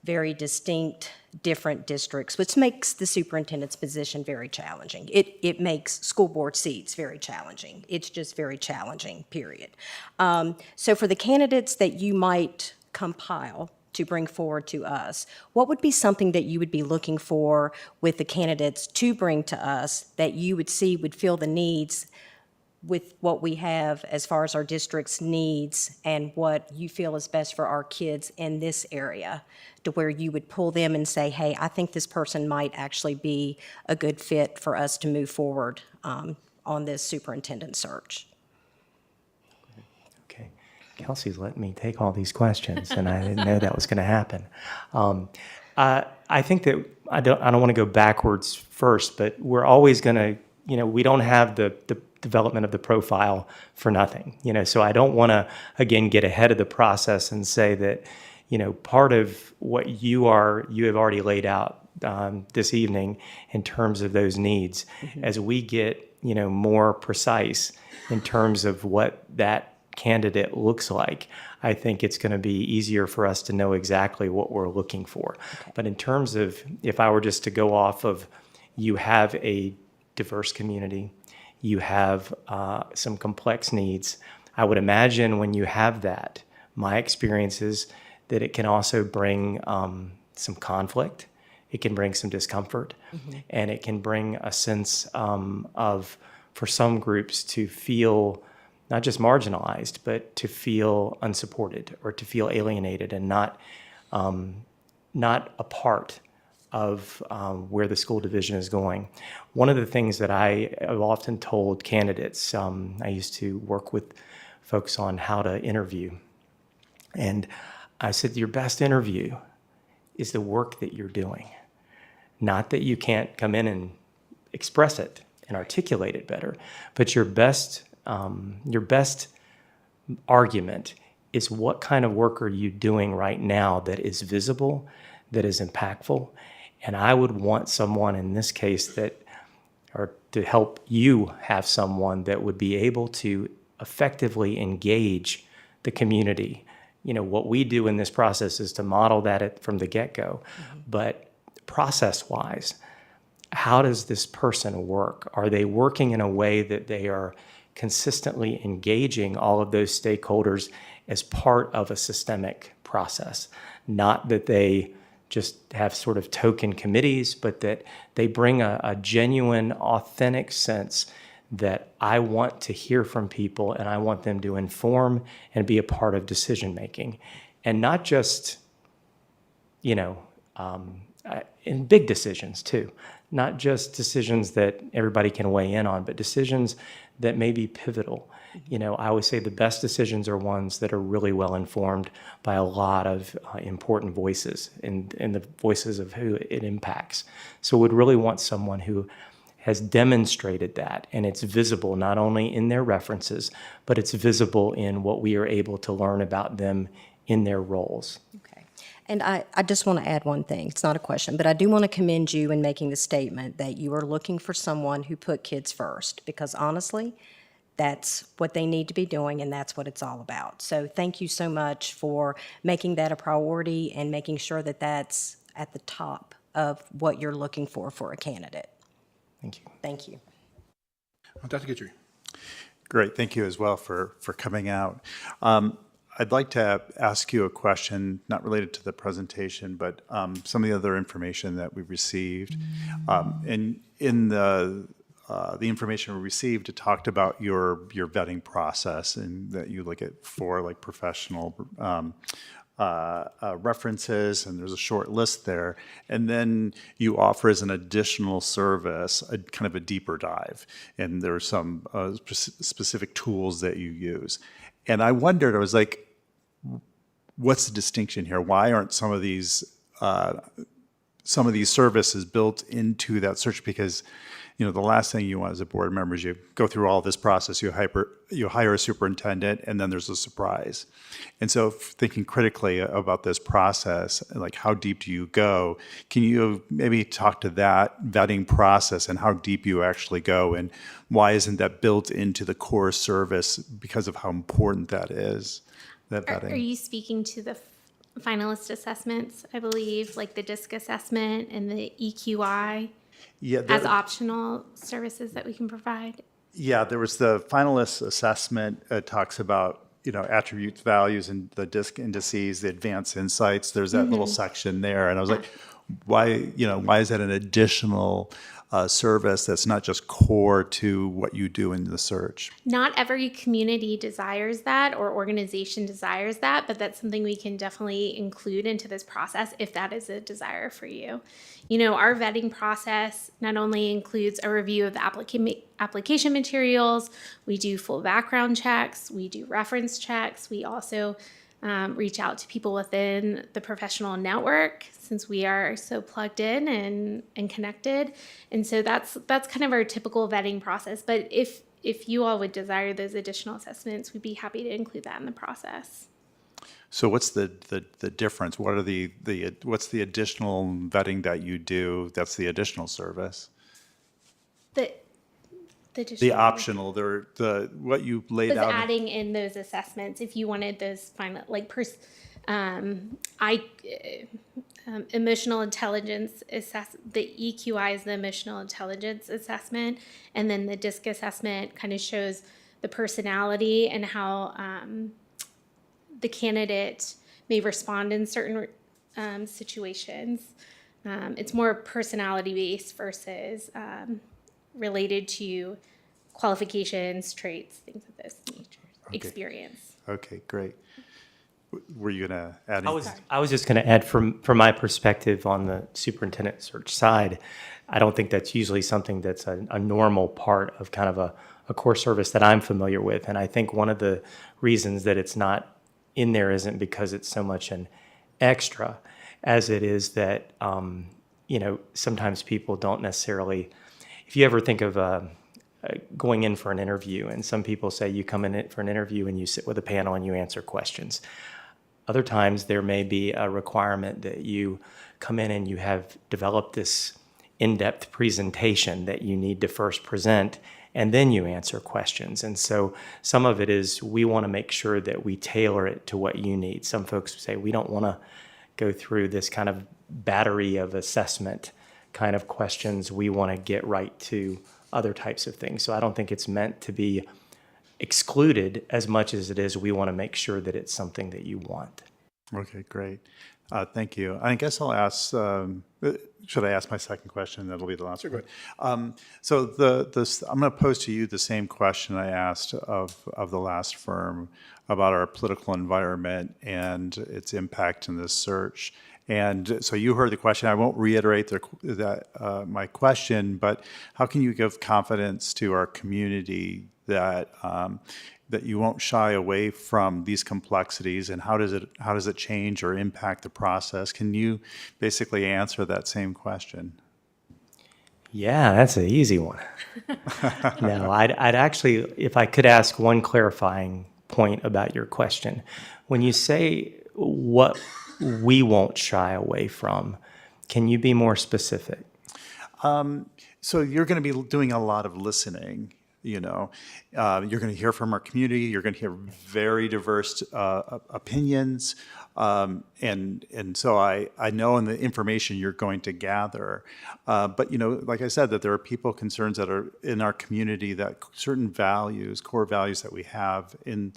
very distinct, different districts, which makes the superintendent's position very challenging. It makes school board seats very challenging. It's just very challenging, period. So for the candidates that you might compile to bring forward to us, what would be something that you would be looking for with the candidates to bring to us that you would see would fill the needs with what we have as far as our district's needs and what you feel is best for our kids in this area, to where you would pull them and say, hey, I think this person might actually be a good fit for us to move forward on this superintendent search? Okay. Kelsey's letting me take all these questions, and I didn't know that was going to happen. I think that I don't want to go backwards first, but we're always going to, we don't have the development of the profile for nothing, so I don't want to, again, get ahead of the process and say that, part of what you have already laid out this evening in terms of those needs, as we get, more precise in terms of what that candidate looks like, I think it's going to be easier for us to know exactly what we're looking for. Okay. But in terms of, if I were just to go off of, you have a diverse community, you have some complex needs. I would imagine when you have that, my experience is that it can also bring some conflict. It can bring some discomfort, and it can bring a sense of, for some groups, to feel not just marginalized, but to feel unsupported or to feel alienated and not a part of where the school division is going. One of the things that I have often told candidates, I used to work with folks on how to interview, and I said, your best interview is the work that you're doing. Not that you can't come in and express it and articulate it better, but your best argument is what kind of work are you doing right now that is visible, that is impactful. And I would want someone in this case or to help you have someone that would be able to effectively engage the community. What we do in this process is to model that from the get-go. But process-wise, how does this person work? Are they working in a way that they are consistently engaging all of those stakeholders as part of a systemic process? Not that they just have sort of token committees, but that they bring a genuine, authentic sense that I want to hear from people and I want them to inform and be a part of decision making. And not just, in big decisions too, not just decisions that everybody can weigh in on, but decisions that may be pivotal. I always say the best decisions are ones that are really well informed by a lot of important voices and the voices of who it impacts. So would really want someone who has demonstrated that, and it's visible not only in their references, but it's visible in what we are able to learn about them in their roles. Okay. And I just want to add one thing. It's not a question, but I do want to commend you in making the statement that you are looking for someone who put kids first, because honestly, that's what they need to be doing, and that's what it's all about. So thank you so much for making that a priority and making sure that that's at the top of what you're looking for a candidate. Thank you. Thank you. Dr. Guidry. Great, thank you as well for coming out. I'd like to ask you a question, not related to the presentation, but some of the other information that we received. And in the information we received, it talked about your vetting process, and that you look at 4 professional references, and there's a short list there. And then you offer as an additional service a kind of a deeper dive, and there are some specific tools that you use. And I wondered, I was like, what's the distinction here? Why aren't some of these services built into that search? Because the last thing you want as a board member is you go through all this process, you hire a superintendent, and then there's a surprise. And so thinking critically about this process, like how deep do you go? Can you maybe talk to that vetting process and how deep you actually go, and why isn't that built into the core service because of how important that is, that vetting? Are you speaking to the finalist assessments, I believe, like the DISC assessment and the EQI? Yeah, As optional services that we can provide? Yeah, there was the finalist assessment. It talks about, attributes, values, and the DISC indices, the advanced insights. There's that little section there. And I was like, why is that an additional service that's not just core to what you do in the search? Not every community desires that or organization desires that, but that's something we can definitely include into this process if that is a desire for you. Our vetting process not only includes a review of the application materials, we do full background checks, we do reference checks, we also reach out to people within the professional network, since we are so plugged in and connected. And so that's kind of our typical vetting process. But if you all would desire those additional assessments, we'd be happy to include that in the process. So what's the difference? What are what's the additional vetting that you do? That's the additional service. The optional, what you laid Was out. adding in those assessments if you wanted those final, emotional intelligence the EQI is the emotional intelligence assessment, and then the DISC assessment kind of shows the personality and how the candidate may respond in certain situations. It's more personality based versus related to qualifications, traits, things of this nature, experience. Okay, great. Were you going to add anything? I was just going to add from my perspective on the superintendent search side, I don't think that's usually something that's a normal part of kind of a core service that I'm familiar with. And I think one of the reasons that it's not in there isn't because it's so much an extra as it is that, sometimes people don't necessarily, if you ever think of going in for an interview, and some people say you come in for an interview and you sit with a panel and you answer questions. Other times, there may be a requirement that you come in and you have developed this in-depth presentation that you need to first present, and then you answer questions. And so some of it is we want to make sure that we tailor it to what you need. Some folks say we don't want to go through this kind of battery of assessment kind of questions. We want to get right to other types of things. So I don't think it's meant to be excluded as much as it is we want to make sure that it's something that you want. Okay, great. Thank you. I guess I'll ask, should I ask my second question? That'll be the last one. So I'm going to pose to you the same question I asked of the last firm about our political environment and its impact in this search. And so you heard the question. I won't reiterate my question, but how can you give confidence to our community that that you won't shy away from these complexities, and how does it change or impact the process? Can you basically answer that same question? Yeah, that's an easy one. No, I'd actually, if I could ask one clarifying point about your question. When you say what we won't shy away from, can you be more specific? So you're going to be doing a lot of listening. You're going to hear from our community. You're going to hear very diverse opinions, and so I know in the information you're going to gather. But like I said, that there are people concerns that are in our community, that certain values, core values that we have in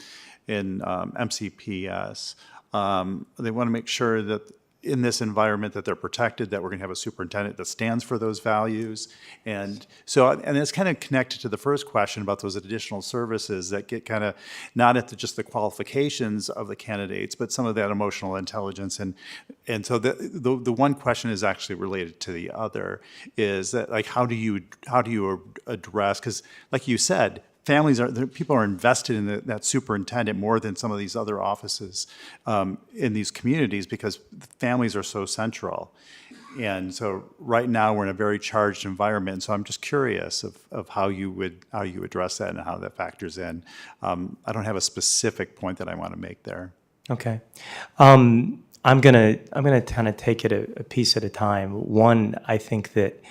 MCPS, they want to make sure that in this environment that they're protected, that we're going to have a superintendent that stands for those values. And so, and it's kind of connected to the first question about those additional services that get kind of not at just the qualifications of the candidates, but some of that emotional intelligence. And so the one question is actually related to the other, is that, like, how do you address, because like you said, people are invested in that superintendent more than some of these other offices in these communities, because families are so central. And so right now we're in a very charged environment. So I'm just curious of how you address that and how that factors in. I don't have a specific point that I want to make there. Okay. I'm gonna kind of take it a piece at a time. One, I think that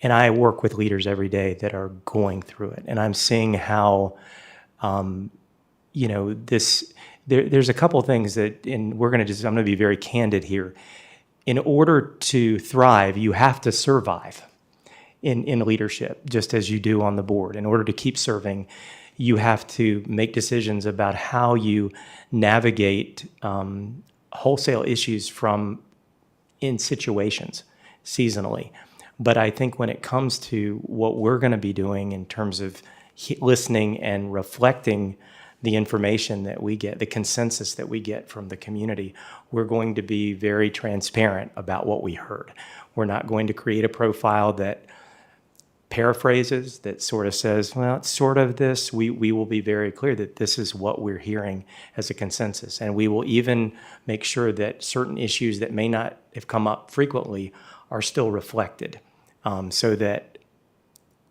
and I work with leaders every day that are going through it, and I'm seeing how, there's a couple of things that, and I'm going to be very candid here. In order to thrive, you have to survive in leadership, just as you do on the board. In order to keep serving, you have to make decisions about how you navigate wholesale issues in situations seasonally. But I think when it comes to what we're going to be doing in terms of listening and reflecting the information that we get, the consensus that we get from the community, we're going to be very transparent about what we heard. We're not going to create a profile that paraphrases, that sort of says, well, it's sort of this. We will be very clear that this is what we're hearing as a consensus. And we will even make sure that certain issues that may not have come up frequently are still reflected, so that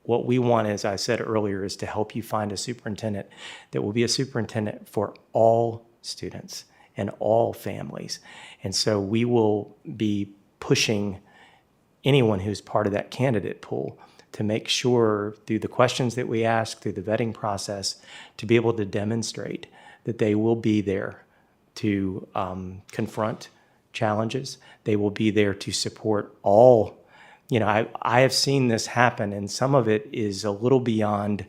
what we want, as I said earlier, is to help you find a superintendent that will be a superintendent for all students and all families. And so we will be pushing anyone who's part of that candidate pool to make sure, through the questions that we ask, through the vetting process, to be able to demonstrate that they will be there to confront challenges. They will be there to support all. I have seen this happen, and some of it is a little beyond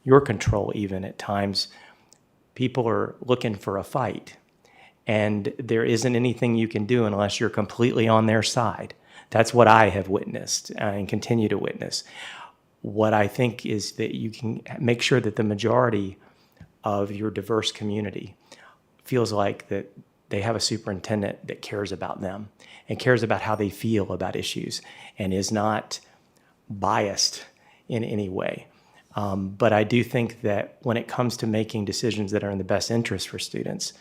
your control even at times. People are looking for a fight, and there isn't anything you can do unless you're completely on their side. That's what I have witnessed and continue to witness. What I think is that you can make sure that the majority of your diverse community feels like that they have a superintendent that cares about them and cares about how they feel about issues and is not biased in any way. But I do think that when it comes to making decisions that are in the best interest for students,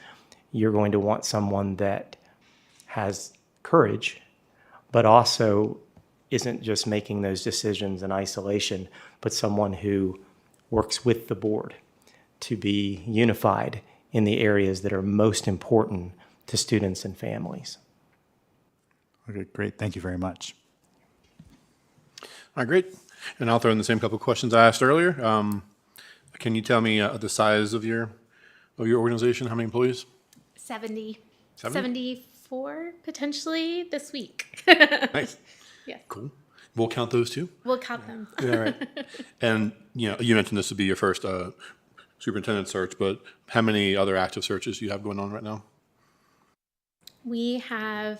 you're going to want someone that has courage, but also isn't just making those decisions in isolation, but someone who works with the board to be unified in the areas that are most important to students and families. Okay, great. Thank you very much. All right, great. And I'll throw in the same couple of questions I asked earlier. Can you tell me the size of your organization? How many employees? 70, 70? 74 potentially this week. Nice. Yeah, Cool. We'll count those too. we'll count them. All right. And you mentioned this would be your first superintendent search, but how many other active searches do you have going on right now? We have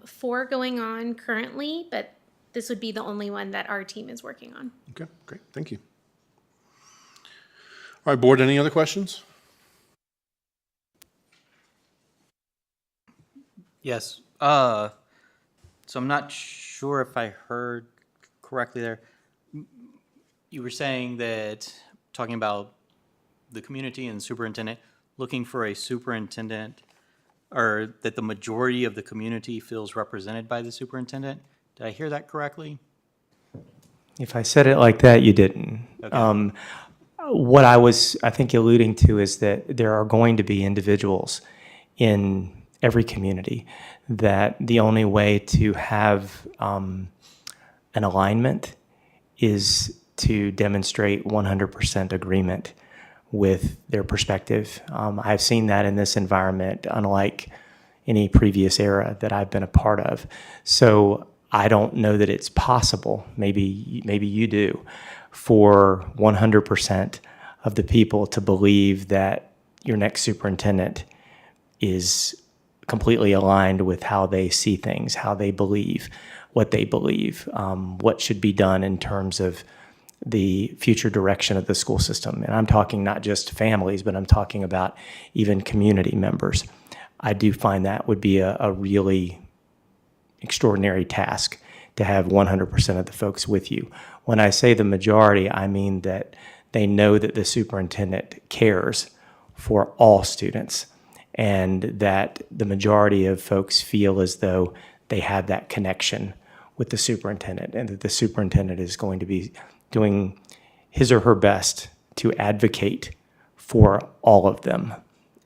4 going on currently, but this would be the only one that our team is working on. Okay, great. Thank you. All right, board, any other questions? Yes. So I'm not sure if I heard correctly there. You were saying that, talking about the community and superintendent, looking for a superintendent, or that the majority of the community feels represented by the superintendent. Did I hear that correctly? If I said it like that, you didn't. Okay. What I was, I think, alluding to is that there are going to be individuals in every community that the only way to have an alignment is to demonstrate 100% agreement with their perspective. I've seen that in this environment, unlike any previous era that I've been a part of. So I don't know that it's possible, maybe you do, for 100% of the people to believe that your next superintendent is completely aligned with how they see things, how they believe, what they believe, what should be done in terms of the future direction of the school system. And I'm talking not just families, but I'm talking about even community members. I do find that would be a really extraordinary task to have 100% of the folks with you. When I say the majority, I mean that they know that the superintendent cares for all students, and that the majority of folks feel as though they have that connection with the superintendent, and that the superintendent is going to be doing his or her best to advocate for all of them.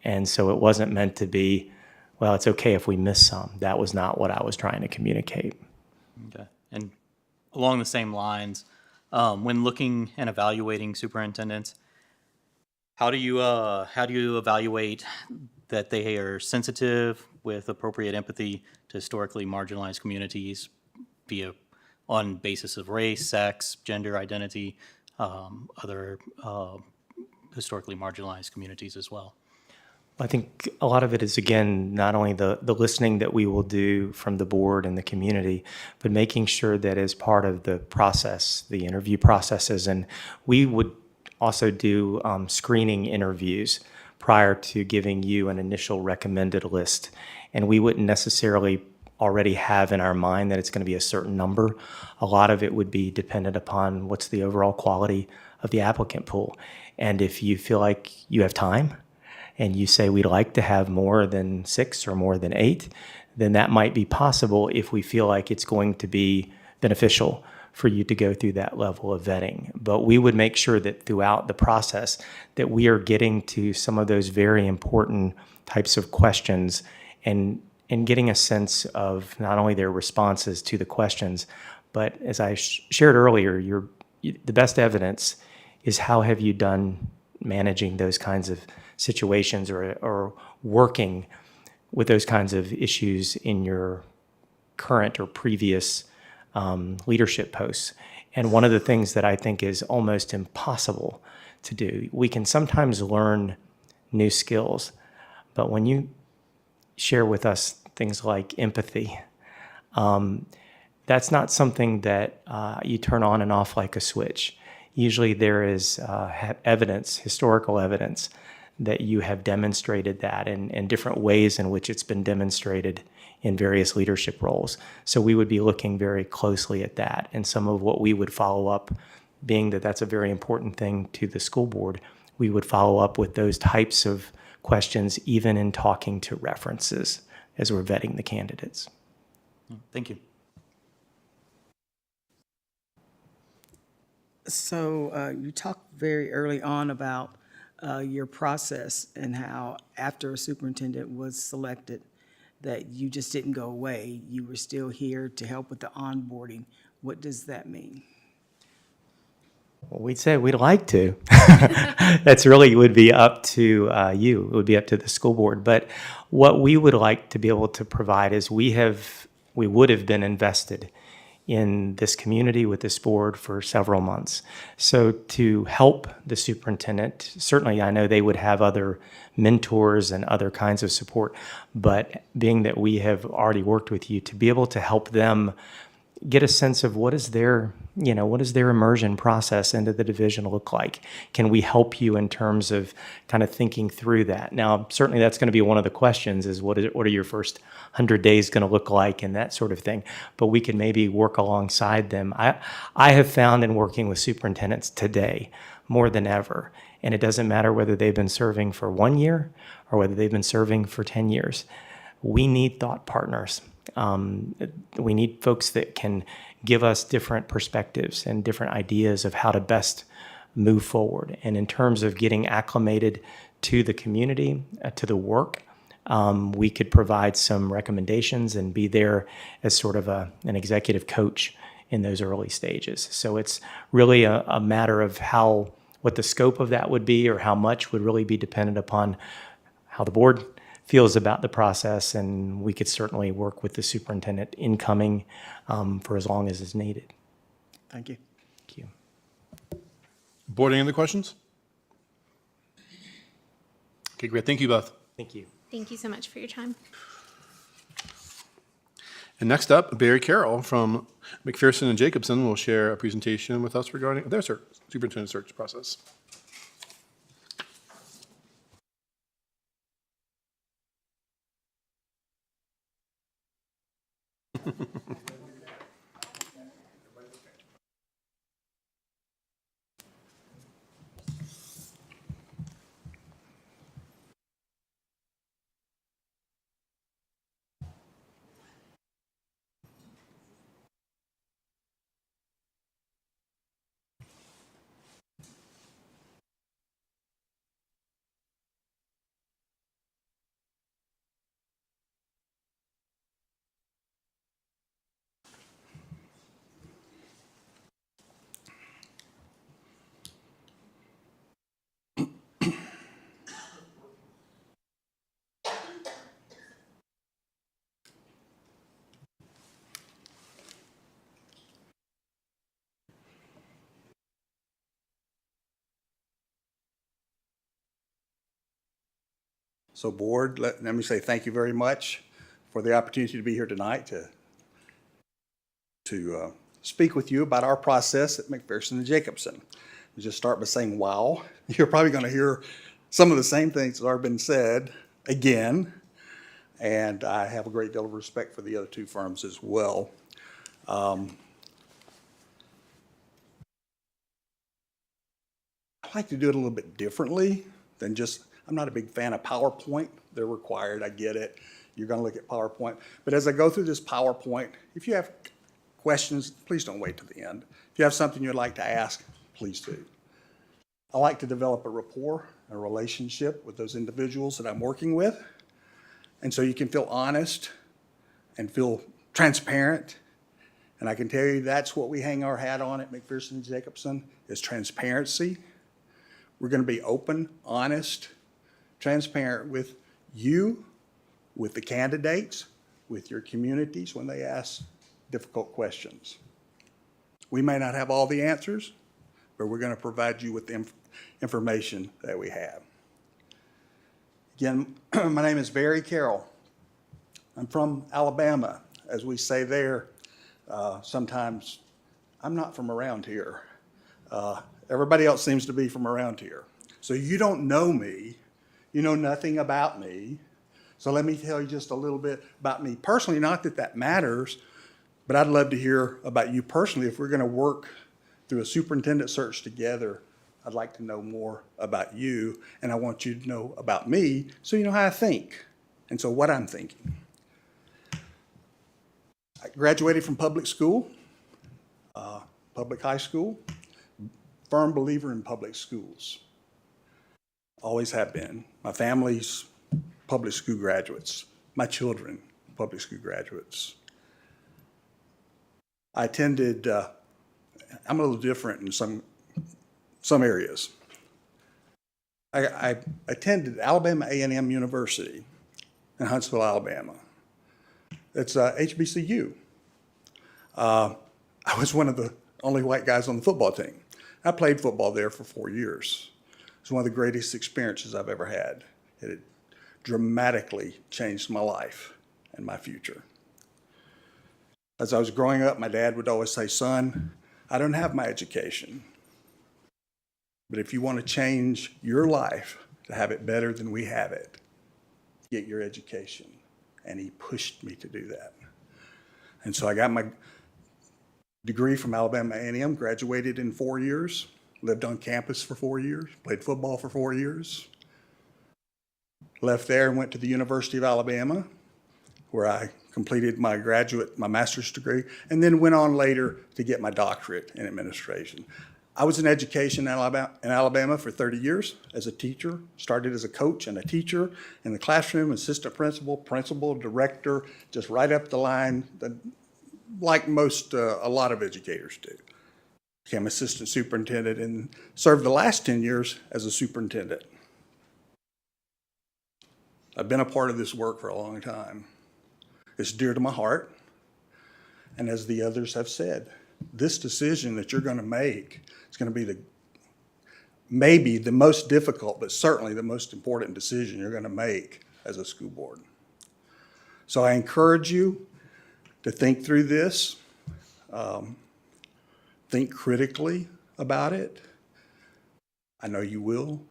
And so it wasn't meant to be, well, it's okay if we miss some. That was not what I was trying to communicate. Okay. And along the same lines, when looking and evaluating superintendents, how do you evaluate that they are sensitive with appropriate empathy to historically marginalized communities, be it on basis of race, sex, gender identity, other historically marginalized communities as well? I think a lot of it is, again, not only the listening that we will do from the board and the community, but making sure that as part of the process, the interview processes, and we would also do screening interviews prior to giving you an initial recommended list. And we wouldn't necessarily already have in our mind that it's going to be a certain number. A lot of it would be dependent upon what's the overall quality of the applicant pool. And if you feel like you have time, and you say we'd like to have more than 6 or more than 8, then that might be possible if we feel like it's going to be beneficial for you to go through that level of vetting. But we would make sure that throughout the process that we are getting to some of those very important types of questions and getting a sense of not only their responses to the questions, but as I shared earlier, the best evidence is how have you done managing those kinds of situations or working with those kinds of issues in your current or previous leadership posts. And one of the things that I think is almost impossible to do, we can sometimes learn new skills, but when you share with us things like empathy, that's not something that you turn on and off like a switch. Usually there is evidence, historical evidence, that you have demonstrated that and different ways in which it's been demonstrated in various leadership roles. So we would be looking very closely at that. And some of what we would follow up, being that that's a very important thing to the school board, we would follow up with those types of questions even in talking to references as we're vetting the candidates. Thank you. So you talked very early on about your process and how after a superintendent was selected, that you just didn't go away. You were still here to help with the onboarding. What does that mean? Well, we'd say we'd like to. That's really would be up to you. It would be up to the school board. But what we would like to be able to provide is we would have been invested in this community with this board for several months. So to help the superintendent, certainly I know they would have other mentors and other kinds of support, but being that we have already worked with you, to be able to help them get a sense of what is their immersion process into the division look like? Can we help you in terms of kind of thinking through that? Now, certainly that's going to be one of the questions is what are your first 100 days going to look like and that sort of thing. But we can maybe work alongside them. I have found in working with superintendents today more than ever, and it doesn't matter whether they've been serving for 1 year or whether they've been serving for 10 years. We need thought partners. We need folks that can give us different perspectives and different ideas of how to best move forward. And in terms of getting acclimated to the community, to the work, we could provide some recommendations and be there as sort of an executive coach in those early stages. So it's really a matter of what the scope of that would be or how much would really be dependent upon how the board feels about the process, and we could certainly work with the superintendent incoming for as long as is needed. Thank you. Thank you. Board, any other questions? Okay, great. Thank you both. Thank you. Thank you so much for your time. And next up, Barry Carroll from McPherson and Jacobson will share a presentation with us regarding their superintendent search process. So board, let me say thank you very much for the opportunity to be here tonight to speak with you about our process at McPherson and Jacobson. We just start by saying, wow, you're probably going to hear some of the same things that have been said again, and I have a great deal of respect for the other two firms as well. I like to do it a little bit differently than just, I'm not a big fan of PowerPoint. They're required, I get it. You're going to look at PowerPoint. But as I go through this PowerPoint, if you have questions, please don't wait to the end. If you have something you'd like to ask, please do. I like to develop a rapport, a relationship with those individuals that I'm working with. And so you can feel honest and feel transparent. And I can tell you that's what we hang our hat on at McPherson and Jacobson is transparency. We're going to be open, honest, transparent with you, with the candidates, with your communities when they ask difficult questions. We may not have all the answers, but we're going to provide you with the information that we have. Again, my name is Barry Carroll. I'm from Alabama. As we say there, sometimes I'm not from around here. Everybody else seems to be from around here. So you don't know me. You know nothing about me. So let me tell you just a little bit about me personally. Not that that matters, but I'd love to hear about you personally. If we're going to work through a superintendent search together, I'd like to know more about you, and I want you to know about me so you know how I think and so what I'm thinking. I graduated from public school, public high school, firm believer in public schools. always have been. My family's public school graduates, my children, public school graduates. I attended, I'm a little different in some areas. I attended Alabama A&M University in Huntsville, Alabama. It's HBCU. I was one of the only white guys on the football team. I played football there for 4 years. It was one of the greatest experiences I've ever had. It had dramatically changed my life and my future. As I was growing up, my dad would always say, son, I don't have my education, but if you want to change your life to have it better than we have it, get your education. And he pushed me to do that. And so I got my degree from Alabama A&M, graduated in 4 years, lived on campus for 4 years, played football for 4 years, left there and went to the University of Alabama, where I completed my master's degree, and then went on later to get my doctorate in administration. I was in education in Alabama for 30 years as a teacher, started as a coach and a teacher in the classroom, assistant principal, principal, director, just right up the line, like a lot of educators do. Became assistant superintendent and served the last 10 years as a superintendent. I've been a part of this work for a long time. It's dear to my heart. And as the others have said, this decision that you're going to make is going to be maybe the most difficult, but certainly the most important decision you're going to make as a school board. So I encourage you to think through this, think critically about it. I know you will.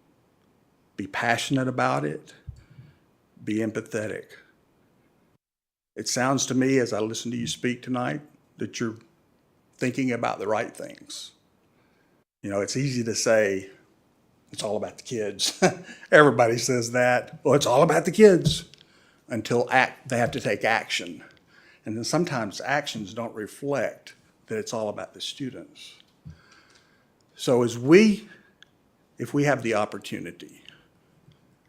Be passionate about it. Be empathetic. It sounds to me, as I listen to you speak tonight, that you're thinking about the right things. You know, it's easy to say, it's all about the kids. Everybody says that. Well, it's all about the kids until they have to take action. And then sometimes actions don't reflect that it's all about the students. So if we have the opportunity,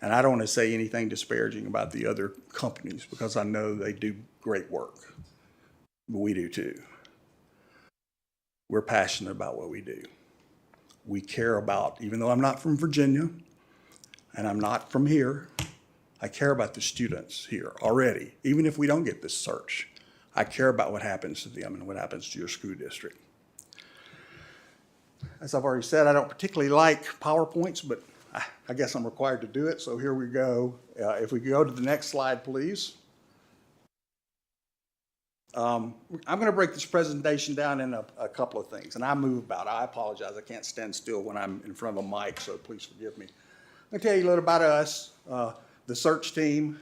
and I don't want to say anything disparaging about the other companies because I know they do great work, but we do too. We're passionate about what we do. We care about, even though I'm not from Virginia and I'm not from here, I care about the students here already. Even if we don't get this search, I care about what happens to them and what happens to your school district. As I've already said, I don't particularly like PowerPoints, but I guess I'm required to do it, so here we go. If we go to the next slide, please. I'm going to break this presentation down in a couple of things, and I move about. I apologize. I can't stand still when I'm in front of a mic, so please forgive me. I'm going to tell you a little about us, the search team,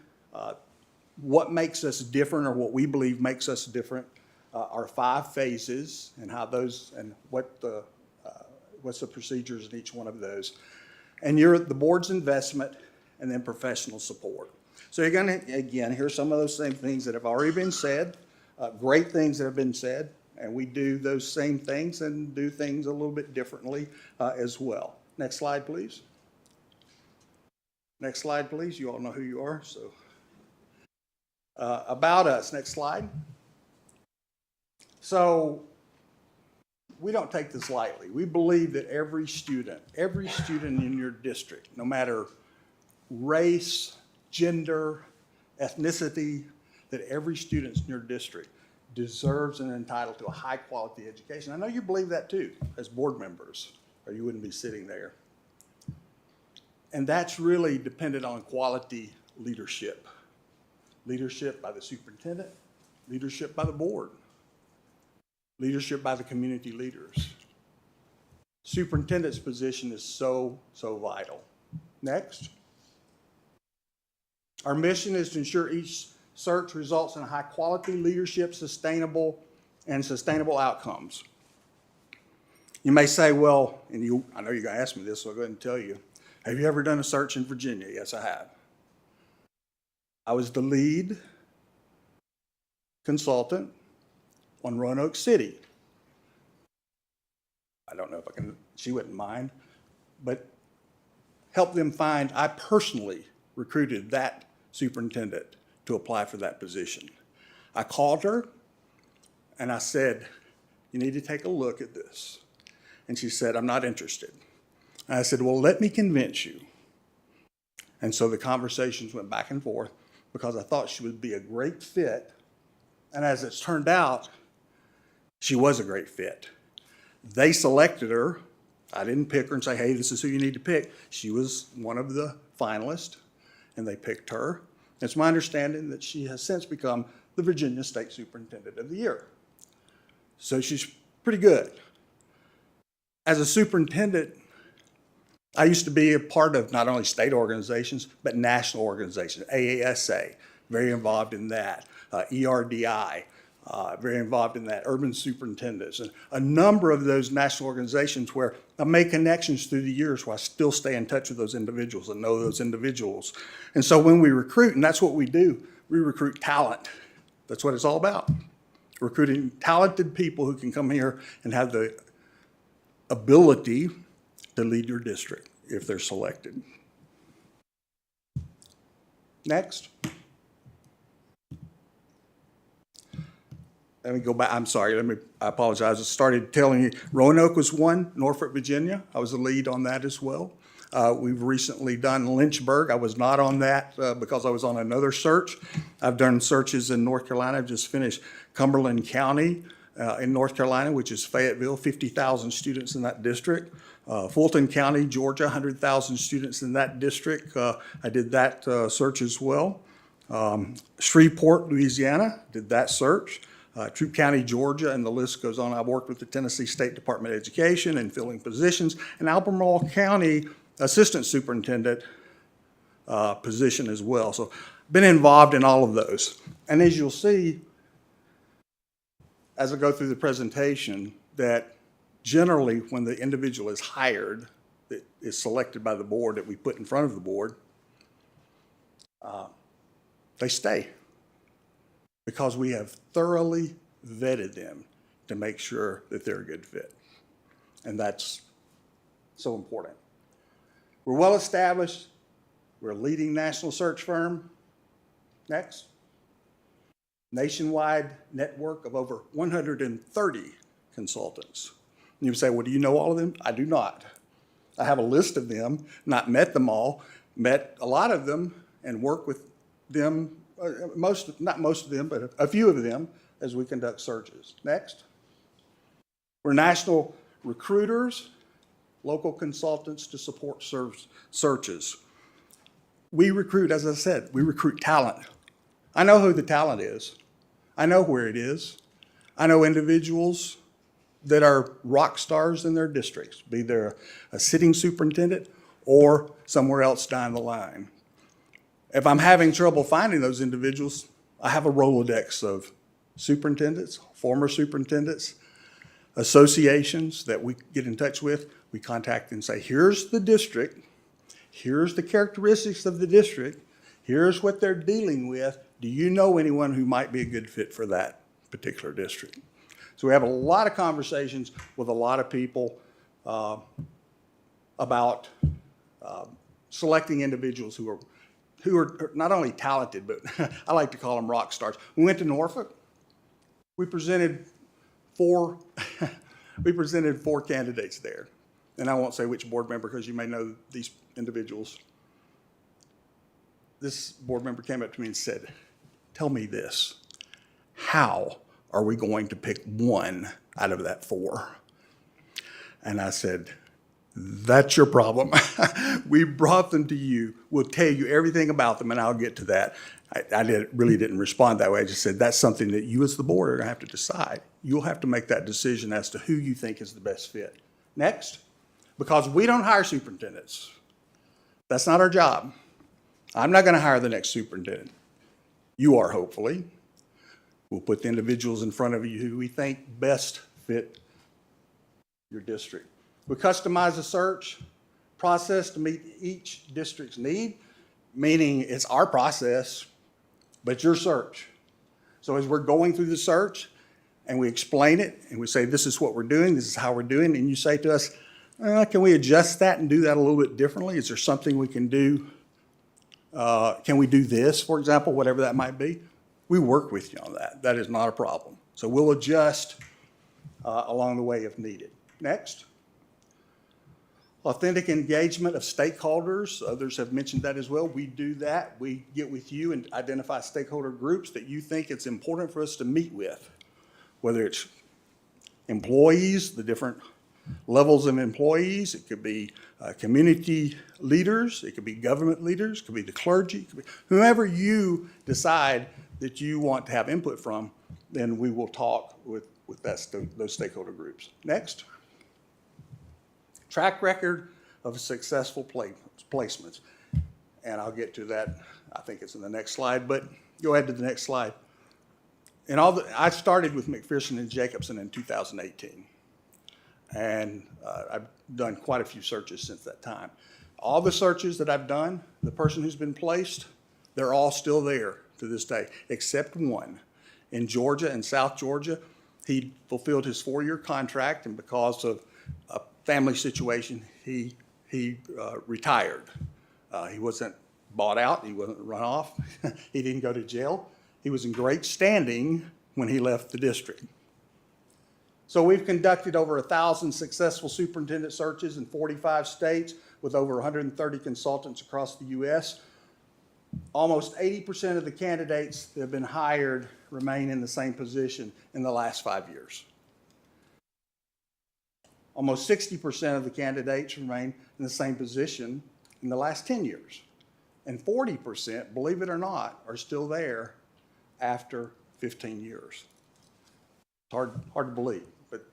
what makes us different or what we believe makes us different, our 5 phases and how those and what's the procedures in each one of those. And the board's investment, and then professional support. So you're going to, again, hear some of those same things that have already been said, great things that have been said, and we do those same things and do things a little bit differently as well. Next slide, please. Next slide, please. You all know who you are, so. About us, next slide. So we don't take this lightly. We believe that every student in your district, no matter race, gender, ethnicity, that every student in your district deserves and entitled to a high-quality education. I know you believe that too, as board members, or you wouldn't be sitting there. And that's really dependent on quality leadership. Leadership by the superintendent, leadership by the board, leadership by the community leaders. Superintendent's position is so vital. Next. Our mission is to ensure each search results in high quality leadership, sustainable outcomes. You may say, well, and I know you're going to ask me this, so I'll go ahead and tell you. Have you ever done a search in Virginia? Yes, I have. I was the lead consultant on Roanoke City. I don't know if she wouldn't mind, but help them find, I personally recruited that superintendent to apply for that position. I called her and I said, you need to take a look at this. And she said, I'm not interested. And I said, well, let me convince you. And so the conversations went back and forth because I thought she would be a great fit. And as it's turned out, she was a great fit. They selected her. I didn't pick her and say, hey, this is who you need to pick. She was one of the finalists, and they picked her. It's my understanding that she has since become the Virginia State Superintendent of the Year. So she's pretty good. As a superintendent, I used to be a part of not only state organizations, but national organizations, AASA, very involved in that, ERDI, very involved in that, urban superintendents, and a number of those national organizations where I made connections through the years where I still stay in touch with those individuals and know those individuals. And so when we recruit, and that's what we do, we recruit talent. That's what it's all about. Recruiting talented people who can come here and have the ability to lead your district if they're selected. Next. Let me go back. I'm sorry. I apologize. I started telling you Roanoke was one, Norfolk, Virginia. I was the lead on that as well. We've recently done Lynchburg. I was not on that because I was on another search. I've done searches in North Carolina. I've just finished Cumberland County in North Carolina, which is Fayetteville, 50,000 students in that district. Fulton County, Georgia, 100,000 students in that district. I did that search as well. Shreveport, Louisiana, did that search. Troup County, Georgia, and the list goes on. I've worked with the Tennessee State Department of Education in filling positions, and Albemarle County Assistant Superintendent position as well. So been involved in all of those. And as you'll see, as I go through the presentation, that generally when the individual is hired, that is selected by the board that we put in front of the board, they stay. Because we have thoroughly vetted them to make sure that they're a good fit. And that's so important. We're well established. We're a leading national search firm. Next. Nationwide network of over 130 consultants. And you say, well, do you know all of them? I do not. I have a list of them, not met them all, met a lot of them and work with them, not most of them, but a few of them as we conduct searches. Next. We're national recruiters, local consultants to support searches. We recruit, as I said, we recruit talent. I know who the talent is. I know where it is. I know individuals that are rock stars in their districts, be they a sitting superintendent or somewhere else down the line. If I'm having trouble finding those individuals, I have a Rolodex of superintendents, former superintendents, associations that we get in touch with. We contact and say, here's the district, here's the characteristics of the district, here's what they're dealing with. Do you know anyone who might be a good fit for that particular district? So we have a lot of conversations with a lot of people about selecting individuals who are not only talented, but I like to call them rock stars. We went to Norfolk. We presented four candidates there. And I won't say which board member because you may know these individuals. This board member came up to me and said, tell me this, how are we going to pick one out of that four? And I said, that's your problem. We brought them to you. We'll tell you everything about them, and I'll get to that. I really didn't respond that way. I just said that's something that you as the board are going to have to decide. You'll have to make that decision as to who you think is the best fit. Next, because we don't hire superintendents. That's not our job. I'm not going to hire the next superintendent. You are, hopefully. We'll put the individuals in front of you who we think best fit your district. We customize the search process to meet each district's need, meaning it's our process, but your search. So as we're going through the search and we explain it and we say, this is what we're doing, this is how we're doing, and you say to us, Can we adjust that and do that a little bit differently? Is there something we can do? Can we do this, for example, whatever that might be? We work with you on that. That is not a problem. So we'll adjust along the way if needed. Next. Authentic engagement of stakeholders. Others have mentioned that as well. We do that. We get with you and identify stakeholder groups that you think it's important for us to meet with, whether it's employees, the different levels of employees. It could be community leaders. It could be government leaders. It could be the clergy. It could be whoever you decide that you want to have input from, then we will talk with those stakeholder groups. Next. Track record of successful placements. And I'll get to that. I think it's in the next slide, but go ahead to the next slide. And I started with McPherson and Jacobson in 2018. And I've done quite a few searches since that time. All the searches that I've done, the person who's been placed, they're all still there to this day, except one. In Georgia, in South Georgia, he fulfilled his 4-year contract, and because of a family situation, he retired. He wasn't bought out. He wasn't run off. He didn't go to jail. He was in great standing when he left the district. So we've conducted over 1,000 successful superintendent searches in 45 states with over 130 consultants across the U.S. Almost 80% of the candidates that have been hired remain in the same position in the last 5 years. Almost 60% of the candidates remain in the same position in the last 10 years. And 40%, believe it or not, are still there after 15 years. It's hard to believe, but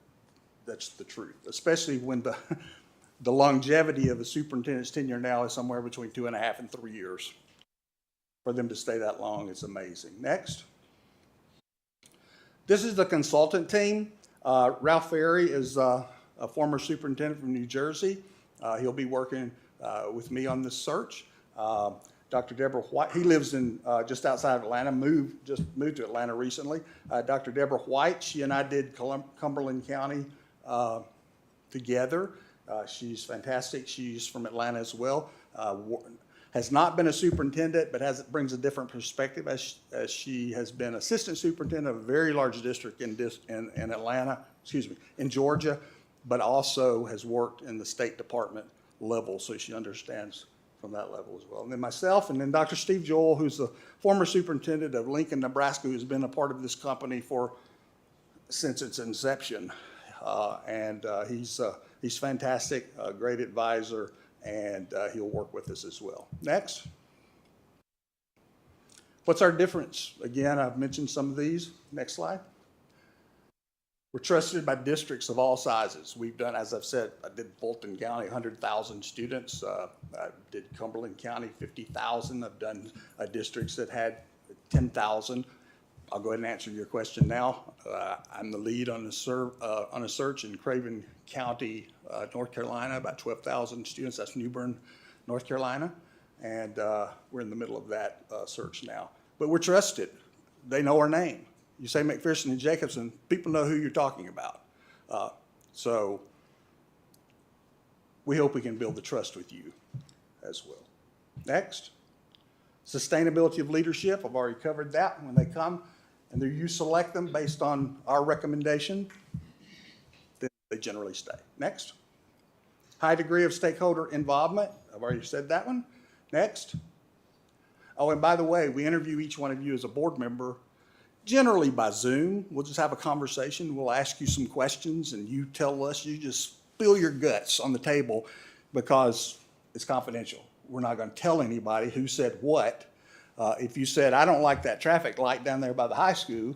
that's the truth, especially when the longevity of a superintendent's tenure now is somewhere between 2.5 and 3 years. For them to stay that long is amazing. Next. This is the consultant team. Ralph Ferry is a former superintendent from New Jersey. He'll be working with me on this search. Dr. Deborah White, he lives in just outside of Atlanta, just moved to Atlanta recently. Dr. Deborah White, she and I did Cumberland County together. She's fantastic. She's from Atlanta as well. Has not been a superintendent, but brings a different perspective as she has been assistant superintendent of a very large district in Atlanta, in Georgia, but also has worked in the State Department level, so she understands from that level as well. And then myself, and then Dr. Steve Joel, who's the former superintendent of Lincoln, Nebraska, who's been a part of this company since its inception. He's fantastic, a great advisor, and he'll work with us as well. Next. What's our difference? Again, I've mentioned some of these. Next slide. We're trusted by districts of all sizes. We've done, as I've said, I did Fulton County, 100,000 students. I did Cumberland County, 50,000. I've done districts that had 10,000. I'll go ahead and answer your question now. I'm the lead on a search in Craven County, North Carolina, about 12,000 students. That's New Bern, North Carolina. And we're in the middle of that search now. But we're trusted. They know our name. You say McPherson and Jacobson, people know who you're talking about. So we hope we can build the trust with you as well. Next. Sustainability of leadership. I've already covered that. When they come and you select them based on our recommendation, then they generally stay. Next. High degree of stakeholder involvement. I've already said that one. Next. Oh, and by the way, we interview each one of you as a board member, generally by Zoom. We'll just have a conversation. We'll ask you some questions, and you tell us, you just spill your guts on the table because it's confidential. We're not going to tell anybody who said what. If you said, I don't like that traffic light down there by the high school,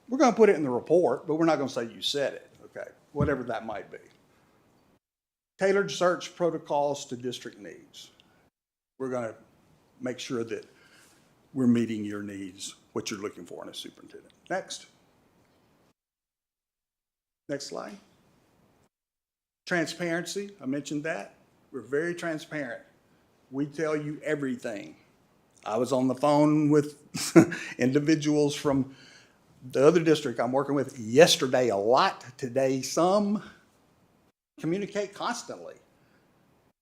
we're going to put it in the report, but we're not going to say you said it, okay? Whatever that might be. Tailored search protocols to district needs. We're going to make sure that we're meeting your needs, what you're looking for in a superintendent. Next. Next slide. Transparency, I mentioned that. We're very transparent. We tell you everything. I was on the phone with individuals from the other district I'm working with yesterday a lot, today some. communicate constantly.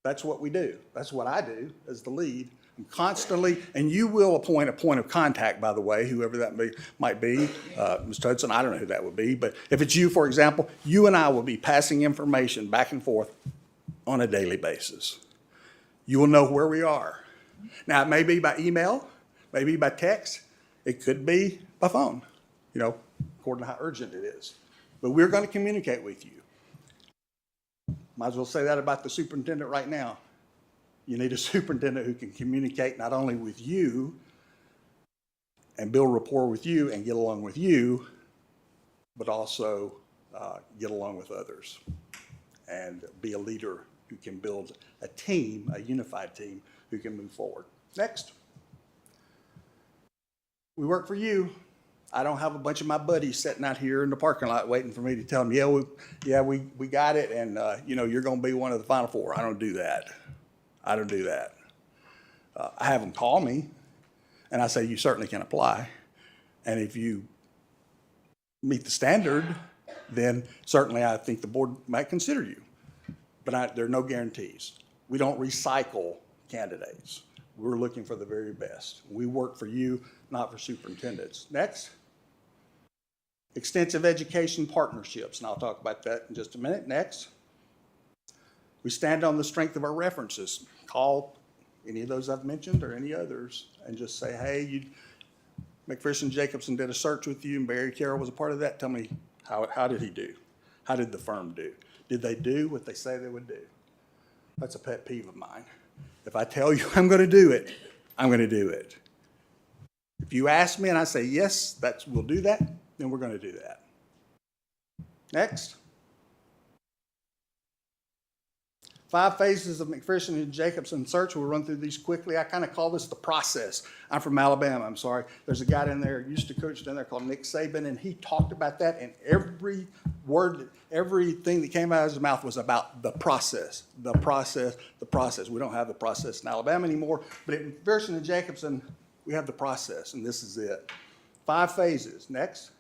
That's what we do. That's what I do as the lead. I'm constantly, and you will appoint a point of contact, by the way, whoever that might be. Mr. Hudson, I don't know who that would be, but if it's you, for example, you and I will be passing information back and forth on a daily basis. You will know where we are. Now, it may be by email, maybe by text, it could be by phone, you know, according to how urgent it is. But we're going to communicate with you. Might as well say that about the superintendent right now. You need a superintendent who can communicate not only with you and build rapport with you and get along with you, but also get along with others and be a leader who can build a team, a unified team who can move forward. Next. We work for you. I don't have a bunch of my buddies sitting out here in the parking lot waiting for me to tell them, we got it, and you know, you're going to be one of the final four. I don't do that. I don't do that. I have them call me, and I say, you certainly can apply. And if you meet the standard, then certainly I think the board might consider you. But there are no guarantees. We don't recycle candidates. We're looking for the very best. We work for you, not for superintendents. Next. Extensive education partnerships, and I'll talk about that in just a minute. Next. We stand on the strength of our references. Call any of those I've mentioned or any others and just say, hey, McPherson Jacobson did a search with you and Barry Carroll was a part of that. Tell me, how did he do? How did the firm do? Did they do what they say they would do? That's a pet peeve of mine. If I tell you I'm going to do it, I'm going to do it. If you ask me and I say, yes, we'll do that, then we're going to do that. Next. 5 phases of McPherson and Jacobson search. We'll run through these quickly. I kind of call this the process. I'm from Alabama, I'm sorry. There's a guy down there, used to coach down there called Nick Saban, and he talked about that, and every word, everything that came out of his mouth was about the process, the process, the process. We don't have the process in Alabama anymore, but at McPherson and Jacobson, we have the process, and this is it. 5 phases. Next.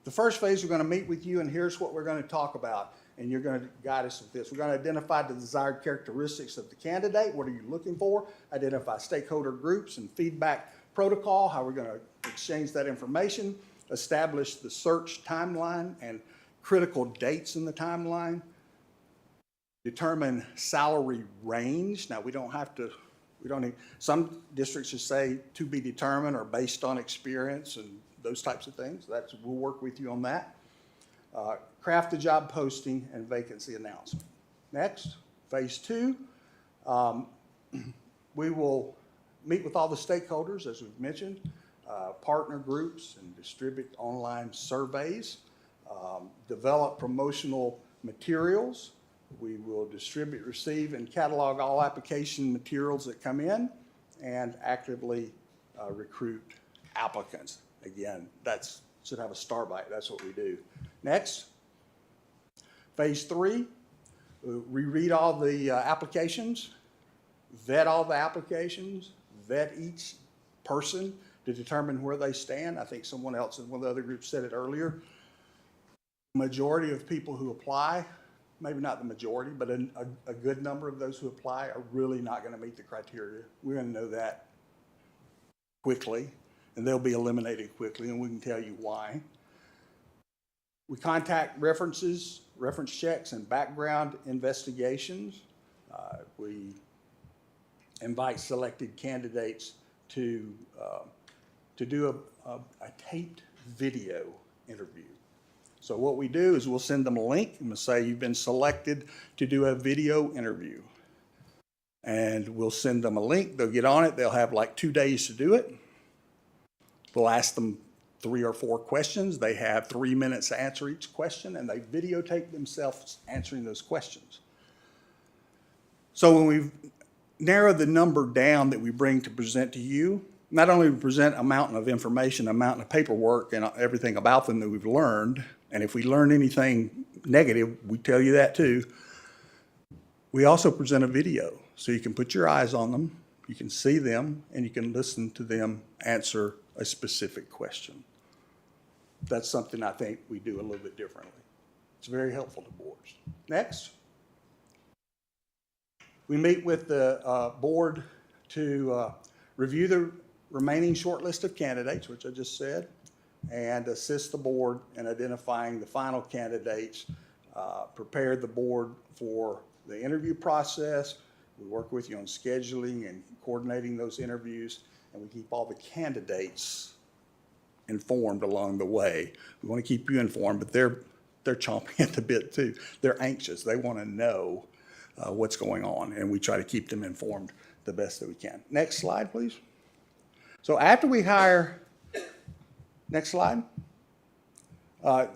The first phase, we're going to meet with you, and here's what we're going to talk about. And you're going to guide us with this. We're going to identify the desired characteristics of the candidate. What are you looking for? Identify stakeholder groups and feedback protocol, how we're going to exchange that information. Establish the search timeline and critical dates in the timeline. Determine salary range. Now, we don't need, some districts just say to be determined or based on experience and those types of things. We'll work with you on that. Craft the job posting and vacancy announcement. Next, phase 2, we will meet with all the stakeholders, as we've mentioned, partner groups, and distribute online surveys, develop promotional materials. We will distribute, receive, and catalog all application materials that come in, and actively recruit applicants. Again, should have a star by it. That's what we do. Next. Phase 3, reread all the applications, vet all the applications, vet each person to determine where they stand. I think someone else in one of the other groups said it earlier. Majority of people who apply, maybe not the majority, but a good number of those who apply are really not going to meet the criteria. We're going to know that quickly, and they'll be eliminated quickly, and we can tell you why. We contact references, reference checks, and background investigations. We invite selected candidates to do a taped video interview. So what we do is we'll send them a link and we'll say you've been selected to do a video interview. And we'll send them a link. They'll get on it. They'll have like 2 days to do it. We'll ask them 3 or 4 questions. They have 3 minutes to answer each question, and they videotape themselves answering those questions. So when we've narrowed the number down that we bring to present to you, not only we present a mountain of information, a mountain of paperwork, and everything about them that we've learned, and if we learn anything negative, we tell you that too. We also present a video, so you can put your eyes on them, you can see them, and you can listen to them answer a specific question. That's something I think we do a little bit differently. It's very helpful to boards. Next. We meet with the board to review the remaining short list of candidates, which I just said, and assist the board in identifying the final candidates, prepare the board for the interview process. We work with you on scheduling and coordinating those interviews, and we keep all the candidates informed along the way. We want to keep you informed, but they're chomping at the bit too. They're anxious. They want to know what's going on, and we try to keep them informed the best that we can. Next slide, please. So after we hire, next slide.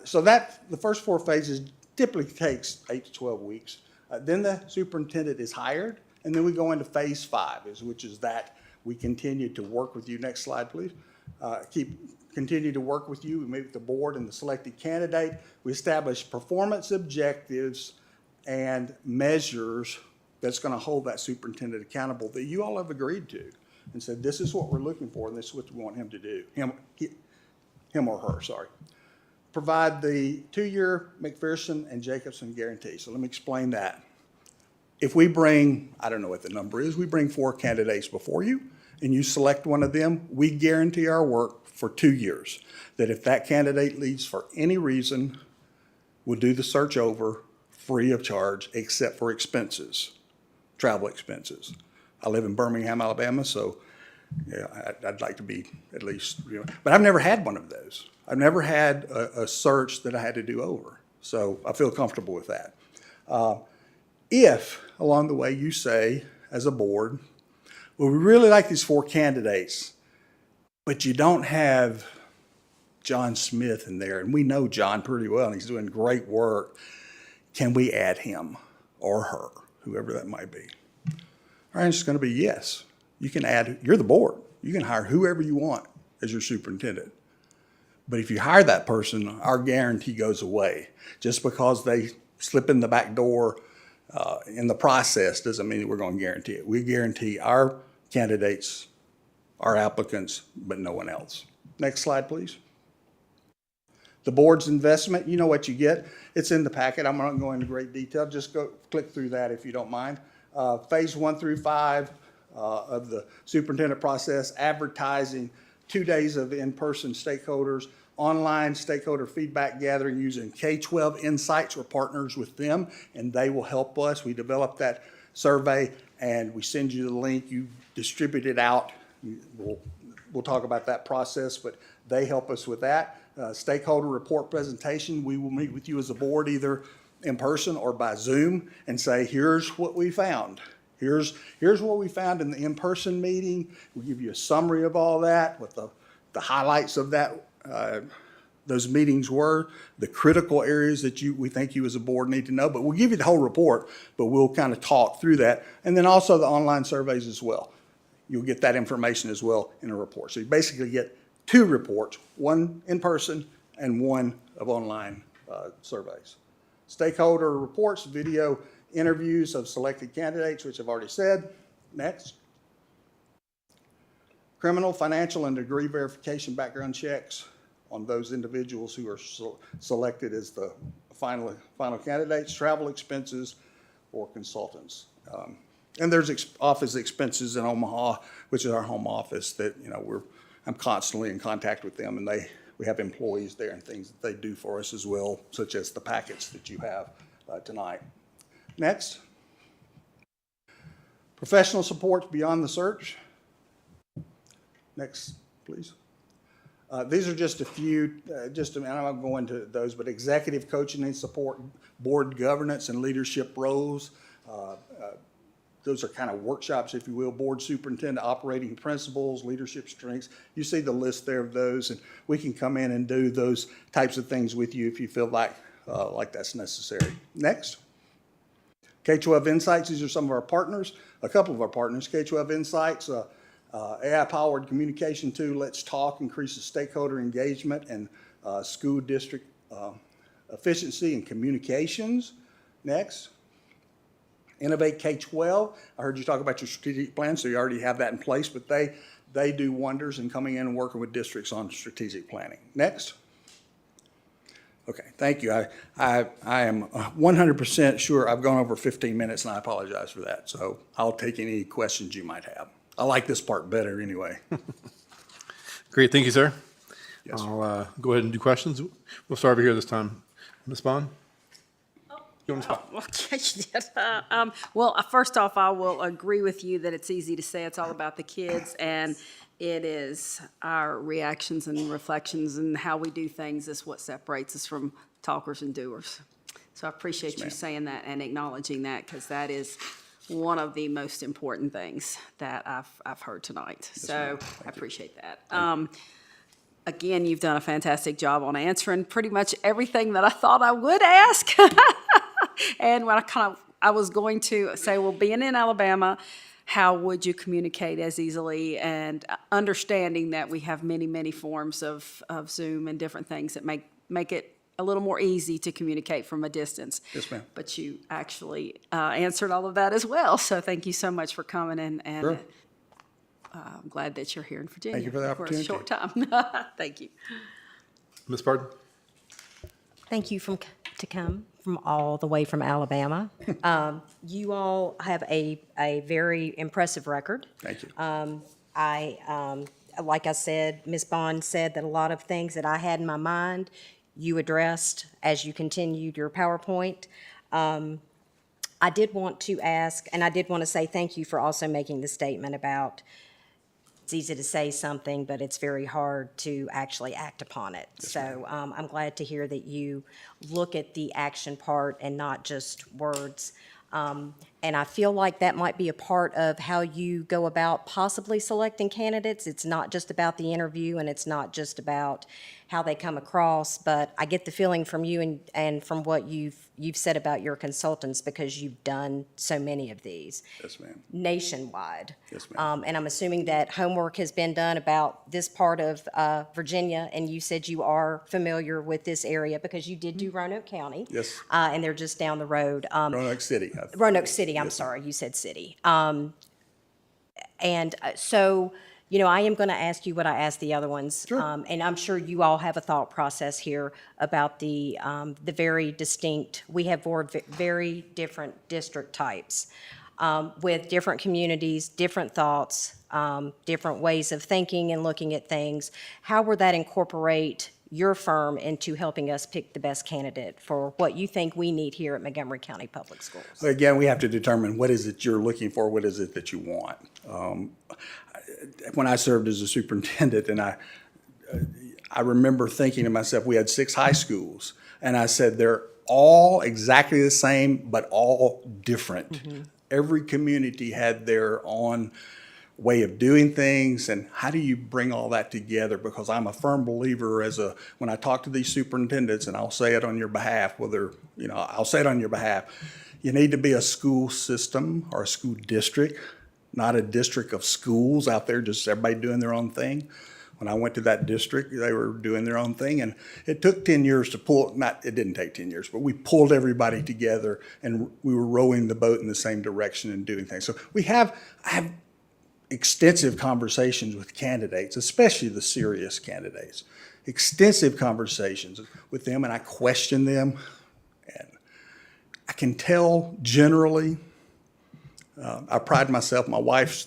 So the first 4 phases typically takes 8 to 12 weeks. Then the superintendent is hired, and then we go into phase 5, which is that we continue to work with you. Next slide, please. Continue to work with you. We meet with the board and the selected candidate. We establish performance objectives and measures that's going to hold that superintendent accountable that you all have agreed to and said, this is what we're looking for and this is what we want him to do, him or her, sorry. Provide the 2-year McPherson and Jacobson guarantee. So let me explain that. If we bring, I don't know what the number is, we bring 4 candidates before you and you select one of them, we guarantee our work for 2 years. That if that candidate leaves for any reason, we'll do the search over free of charge except for expenses, travel expenses. I live in Birmingham, Alabama, so yeah, I'd like to be at least, but I've never had one of those. I've never had a search that I had to do over. So I feel comfortable with that. If along the way you say, as a board, well, we really like these 4 candidates, but you don't have John Smith in there, and we know John pretty well, and he's doing great work. Can we add him or her, whoever that might be? Our answer is going to be yes. You can add, you're the board. You can hire whoever you want as your superintendent. But if you hire that person, our guarantee goes away. Just because they slip in the back door in the process doesn't mean that we're going to guarantee it. We guarantee our candidates, our applicants, but no one else. Next slide, please. The board's investment, you know what you get. It's in the packet. I'm not going to go into great detail. Just go click through that if you don't mind. Phase 1 through 5 of the superintendent process, advertising, 2 days of in-person stakeholders, online stakeholder feedback gathering using K-12 Insights. We're partners with them, and they will help us. We develop that survey, and we send you the link. You distribute it out. We'll talk about that process, but they help us with that. Stakeholder report presentation, we will meet with you as a board either in person or by Zoom and say, here's what we found. Here's what we found in the in-person meeting. We'll give you a summary of all that, what the highlights of that those meetings were, the critical areas that we think you as a board need to know. But we'll give you the whole report, but we'll kind of talk through that. And then also the online surveys as well. You'll get that information as well in a report. So you basically get 2 reports, one in person and one of online surveys. Stakeholder reports, video interviews of selected candidates, which I've already said. Next. Criminal, financial, and degree verification background checks on those individuals who are selected as the final candidates, travel expenses, or consultants. And there's office expenses in Omaha, which is our home office that, I'm constantly in contact with them, and we have employees there and things that they do for us as well, such as the packets that you have tonight. Next. Professional support beyond the search. Next, please. These are just a few, and I won't go into those, but executive coaching and support, board governance and leadership roles. Those are kind of workshops, if you will, board superintendent operating principles, leadership strengths. You see the list there of those, and we can come in and do those types of things with you if you feel like that's necessary. Next. K-12 Insights, these are some of our partners, a couple of our partners. K-12 Insights, AI-powered communication tool, Let's Talk, increases stakeholder engagement and school district efficiency and communications. Next. Innovate K-12, I heard you talk about your strategic plan, so you already have that in place, but they do wonders in coming in and working with districts on strategic planning. Next. Okay, thank you. I am 100% sure I've gone over 15 minutes, and I apologize for that. So I'll take any questions you might have. I like this part better anyway. Great, thank you, sir. Yes, sir. I'll go ahead and do questions. We'll start over here this time. Ms. Bond? You want to start? Okay, you did. Well, first off, I will agree with you that it's easy to say it's all about the kids, and it is our reactions and reflections and how we do things is what separates us from talkers and doers. So I appreciate you ma'am. saying that and acknowledging that, because that is one of the most important things that I've heard tonight. So I appreciate that. Again, you've done a fantastic job on answering pretty much everything that I thought I would ask. And when I was going to say, well, being in Alabama, how would you communicate as easily, and understanding that we have many, many forms of Zoom and different things that make it a little more easy to communicate from a distance. Yes, ma'am. But you actually answered all of that as well. So thank you so much for coming in, and Sure. I'm glad that you're here in Virginia. Thank you for the For a short time. Thank you. Ms. Pardon? Thank you to come from all the way from Alabama. You all have a very impressive record. Thank you. Like I said, Ms. Bond said that a lot of things that I had in my mind, you addressed as you continued your PowerPoint. I did want to ask, and I did want to say thank you for also making the statement about it's easy to say something, but it's very hard to actually act upon it. So I'm glad to hear that you look at the action part and not just words. And I feel like that might be a part of how you go about possibly selecting candidates. It's not just about the interview, and it's not just about how they come across, but I get the feeling from you and from what you've said about your consultants, because you've done so many of these Yes, ma'am. nationwide. Yes, ma'am. And I'm assuming that homework has been done about this part of Virginia, and you said you are familiar with this area because you did do Roanoke County. Yes. And they're just down the road. Roanoke City. Roanoke City, I'm sorry, you said city. So, you know, I am going to ask you what I asked the other ones. Sure. And I'm sure you all have a thought process here about the very distinct, we have very different district types with different communities, different thoughts, different ways of thinking and looking at things. How will that incorporate your firm into helping us pick the best candidate for what you think we need here at Montgomery County Public Schools? Again, we have to determine what is it you're looking for, what is it that you want. When I served as a superintendent, and I remember thinking to myself, we had 6 high schools, and I said, they're all exactly the same, but all different. Mm-hmm. Every community had their own way of doing things, and how do you bring all that together? Because I'm a firm believer when I talk to these superintendents, and I'll say it on your behalf, I'll say it on your behalf, you need to be a school system or a school district, not a district of schools out there, just everybody doing their own thing. When I went to that district, they were doing their own thing, and it took 10 years to it didn't take 10 years, but we pulled everybody together, and we were rowing the boat in the same direction and doing things. So I have extensive conversations with candidates, especially the serious candidates, extensive conversations with them, and I question them, and I can tell generally. I pride myself. My wife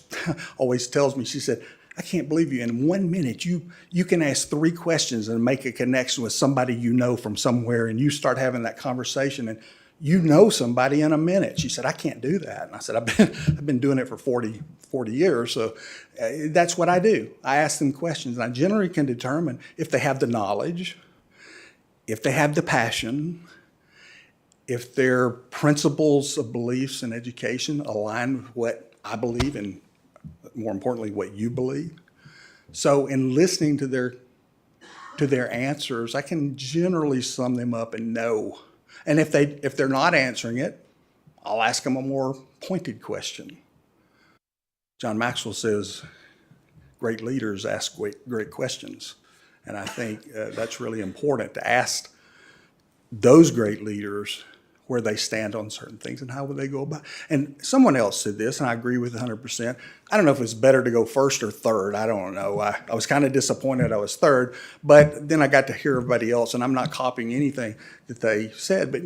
always tells me, she said, I can't believe you. In 1 minute, you can ask 3 questions and make a connection with somebody you know from somewhere, and you start having that conversation, and you know somebody in a minute. She said, I can't do that. And I said, I've been doing it for 40 years, so that's what I do. I ask them questions, and I generally can determine if they have the knowledge, if they have the passion, if their principles of beliefs and education align with what I believe and, more importantly, what you believe. So in listening to their answers, I can generally sum them up and know. And if they're not answering it, I'll ask them a more pointed question. John Maxwell says, great leaders ask great questions. And I think that's really important, to ask those great leaders where they stand on certain things and how would they go about. And someone else said this, and I agree with 100%. I don't know if it's better to go first or third. I don't know. I was kind of disappointed I was third, but then I got to hear everybody else, and I'm not copying anything that they said, but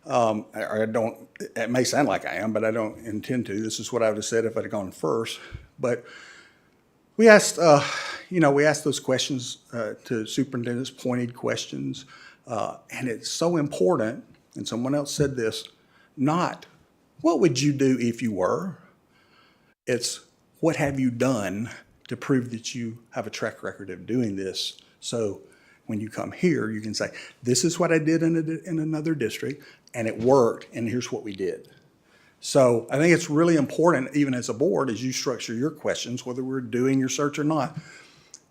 I don't, it may sound like I am, but I don't intend to. This is what I would have said if I'd have gone first. But we asked, we asked those questions to superintendents, pointed questions, and it's so important, and someone else said this, not what would you do if you were? It's what have you done to prove that you have a track record of doing this? So when you come here, you can say, this is what I did in another district, and it worked, and here's what we did. So I think it's really important, even as a board, as you structure your questions, whether we're doing your search or not,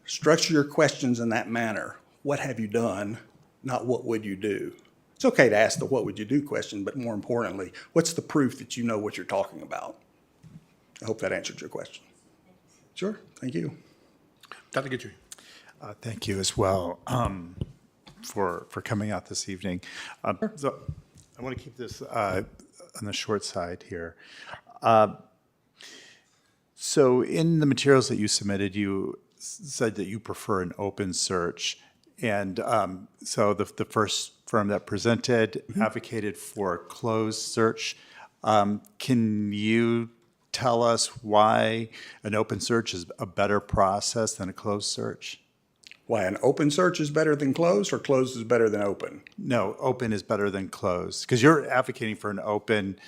structure your questions in that manner. What have you done, not what would you do? It's okay to ask the what would you do question, but more importantly, what's the proof that you know what you're talking about? I hope that answered your question. Sure, thank you. Dr. Guthrie. Thank you as well for coming out this evening. So I want to keep this on the short side here. So in the materials that you submitted, you said that you prefer an open search. And so the first firm that presented advocated for a closed search. Can you tell us why an open search is a better process than a closed search? Why an open search is better than closed, or closed is better than open? No, open is better than closed, because you're advocating for an open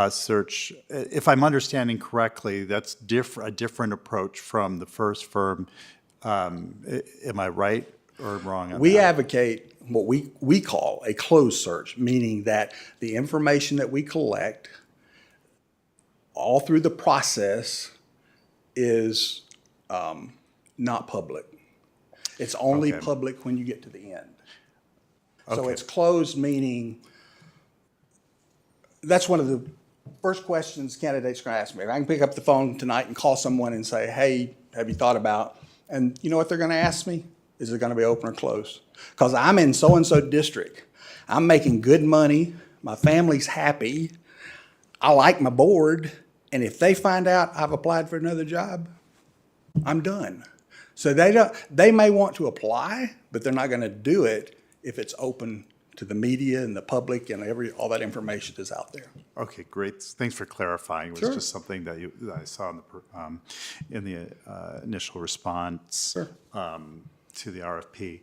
search. If I'm understanding correctly, that's a different approach from the first firm. Am I right or wrong on We that? advocate what we call a closed search, meaning that the information that we collect all through the process is not public. It's only Okay. public when you get to the end. So Okay. it's closed, meaning that's one of the first questions candidates are going to ask me. If I can pick up the phone tonight and call someone and say, hey, have you thought about, and you know what they're going to ask me? Is it going to be open or closed? Because I'm in so-and-so district. I'm making good money. My family's happy. I like my board. And if they find out I've applied for another job, I'm done. So they may want to apply, but they're not going to do it if it's open to the media and the public and all that information is out there. Okay, great. Thanks for clarifying. It was Sure. just something that I saw in the initial response Sure. to the RFP.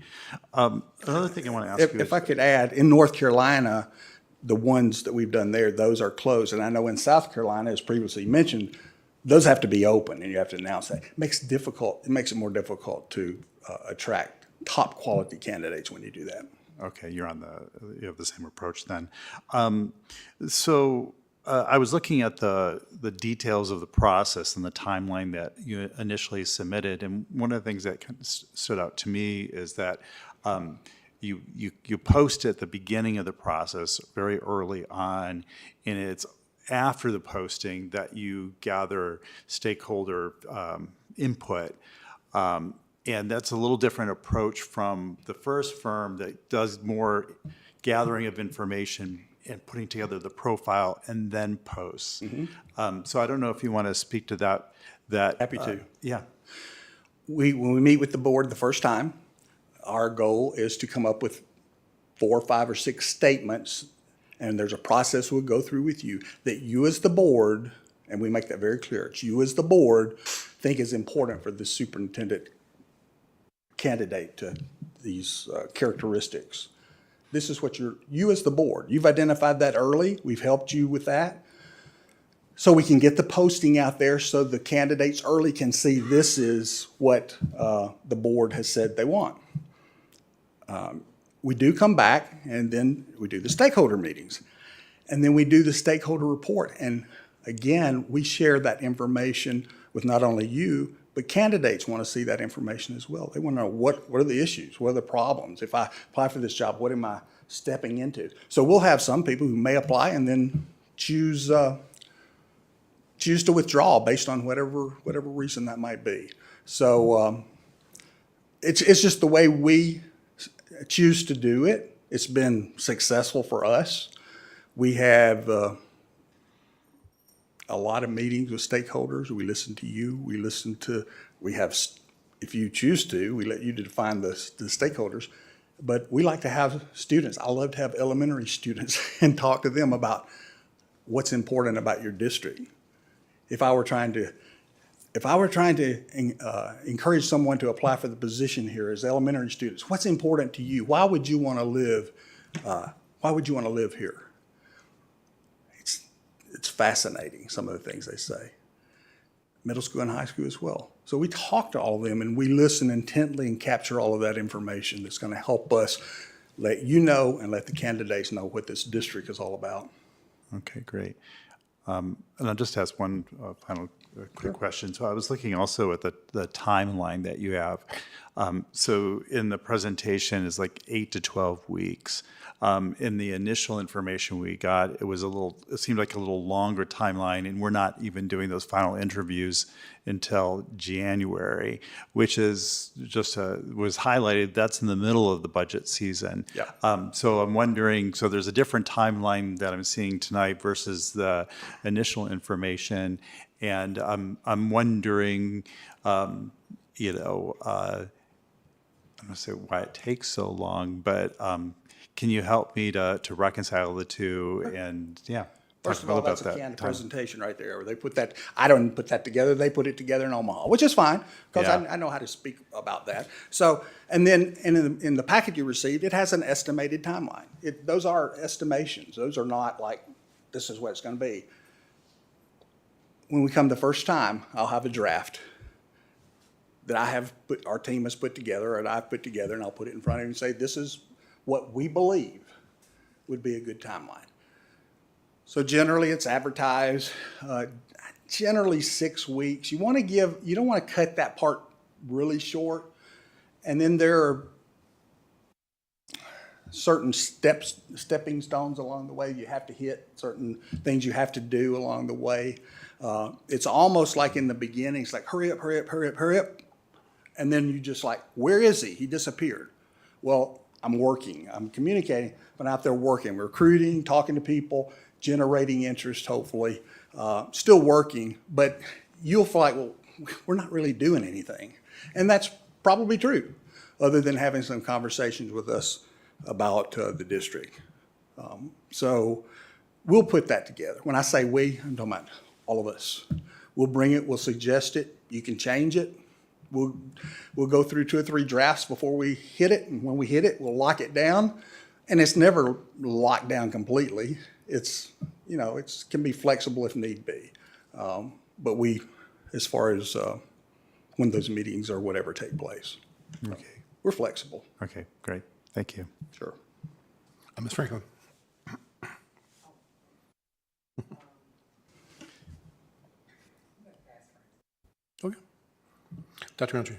Another thing I want to ask you If I could add, in North Carolina, the ones that we've done there, those are closed. And I know in South Carolina, as previously mentioned, those have to be open and you have to announce that. It makes it more difficult to attract top quality candidates when you do that. Okay, you have the same approach then. I was looking at the details of the process and the timeline that you initially submitted, and one of the things that kind of stood out to me is that you post at the beginning of the process very early on, and it's after the posting that you gather stakeholder input. And that's a little different approach from the first firm that does more gathering of information and putting together the profile and then posts. So I don't know if you want to speak to that. Happy to. Yeah. When we meet with the board the first time, our goal is to come up with 4, 5, or 6 statements, and there's a process we'll go through with you that you as the board, and we make that very clear, it's you as the board think is important for the superintendent candidate to these characteristics. This is what you as the board, you've identified that early, we've helped you with that. So we can get the posting out there so the candidates early can see this is what the board has said they want. We do come back and then we do the stakeholder meetings. And then we do the stakeholder report. And again, we share that information with not only you, but candidates want to see that information as well. They want to know what are the issues, what are the problems? If I apply for this job, what am I stepping into? So we'll have some people who may apply and then choose to withdraw based on whatever reason that might be. So it's just the way we choose to do it. It's been successful for us. We have a lot of meetings with stakeholders. We listen to you. We have, if you choose to, we let you define the stakeholders. But we like to have students. I love to have elementary students and talk to them about what's important about your district. If I were trying to encourage someone to apply for the position here as elementary students, what's important to you? Why would you want to live? Why would you want to live here? It's fascinating, some of the things they say. Middle school and high school as well. So we talk to all of them and we listen intently and capture all of that information that's going to help us let you know and let the candidates know what this district is all about. Okay, great. And I'll just ask one final quick question. So I was looking also at the timeline that you have. So in the presentation is like 8 to 12 weeks. In the initial information we got, it seemed like a little longer timeline, and we're not even doing those final interviews until January, which is just was highlighted. That's in the middle of the budget season. Yeah. So I'm wondering, so there's a different timeline that I'm seeing tonight versus the initial information, and I'm wondering, I'm going to say why it takes so long, but can you help me to reconcile the two? And yeah, First talk of all, about that's a that canned time. presentation right there. Where they put that, I don't put that together. They put it together in Omaha, which is fine because Yeah. I know how to speak about that. So, and then in the packet you received, it has an estimated timeline. Those are estimations. Those are not like, this is what it's going to be. When we come the first time, I'll have a draft that our team has put together, and I've put together, and I'll put it in front of you and say, this is what we believe would be a good timeline. So generally, it's advertised, generally 6 weeks. You don't want to cut that part really short. And then there are certain stepping stones along the way you have to hit, certain things you have to do along the way. It's almost like in the beginning, it's like, hurry up, hurry up, hurry up, hurry up. And then you just like, where is he? He disappeared. Well, I'm working, I'm communicating, but out there working, recruiting, talking to people, generating interest, hopefully, still working, but you'll feel like, well, we're not really doing anything. And that's probably true, other than having some conversations with us about the district. So we'll put that together. When I say we, I'm talking about all of us. We'll bring it, we'll suggest it, you can change it. We'll go through 2 or 3 drafts before we hit it, and when we hit it, we'll lock it down. And it's never locked down completely. It can be flexible if need be. But as far as when those meetings or whatever take place, Okay. we're flexible. Okay, great. Thank you. Sure. Ms. Franklin. Okay. Dr. Roundtree.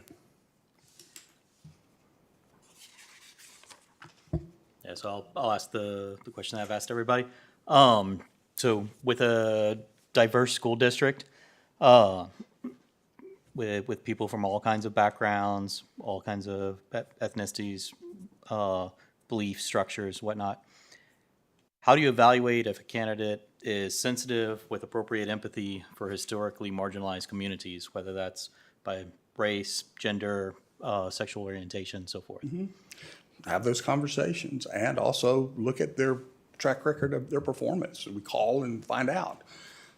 Yeah, so I'll ask the question I've asked everybody. So with a diverse school district, with people from all kinds of backgrounds, all kinds of ethnicities, belief structures, whatnot, how do you evaluate if a candidate is sensitive with appropriate empathy for historically marginalized communities, whether that's by race, gender, sexual orientation, so forth? Have those conversations and also look at their track record of their performance. We call and find out.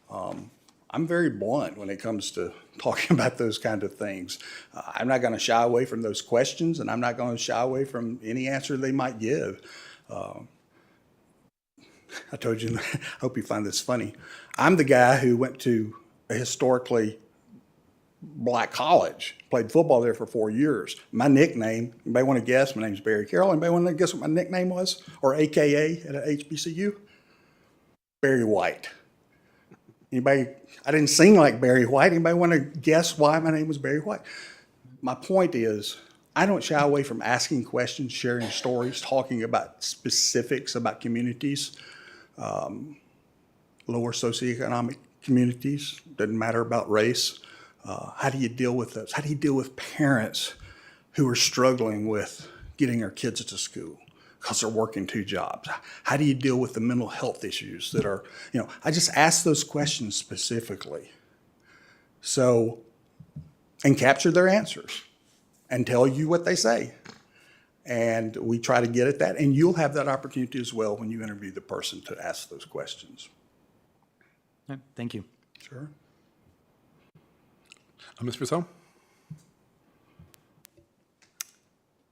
I'm very blunt when it comes to talking about those kind of things. I'm not going to shy away from those questions, and I'm not going to shy away from any answer they might give. I told you, I hope you find this funny. I'm the guy who went to a historically black college, played football there for 4 years. My nickname, anybody want to guess? My name's Barry Carroll. Anybody want to guess what my nickname was? Or AKA at a HBCU? Barry White. Anybody, I didn't sing like Barry White. Anybody want to guess why my name was Barry White? My point is, I don't shy away from asking questions, sharing stories, talking about specifics about communities, lower socioeconomic communities, doesn't matter about race. How do you deal with those? How do you deal with parents who are struggling with getting their kids to school? because they're working 2 jobs? How do you deal with the mental health issues that are, I just ask those questions specifically. So, and capture their answers and tell you what they say. And we try to get at that. And you'll have that opportunity as well when you interview the person to ask those questions. Yeah, thank you. Sure. Ms. Purcell?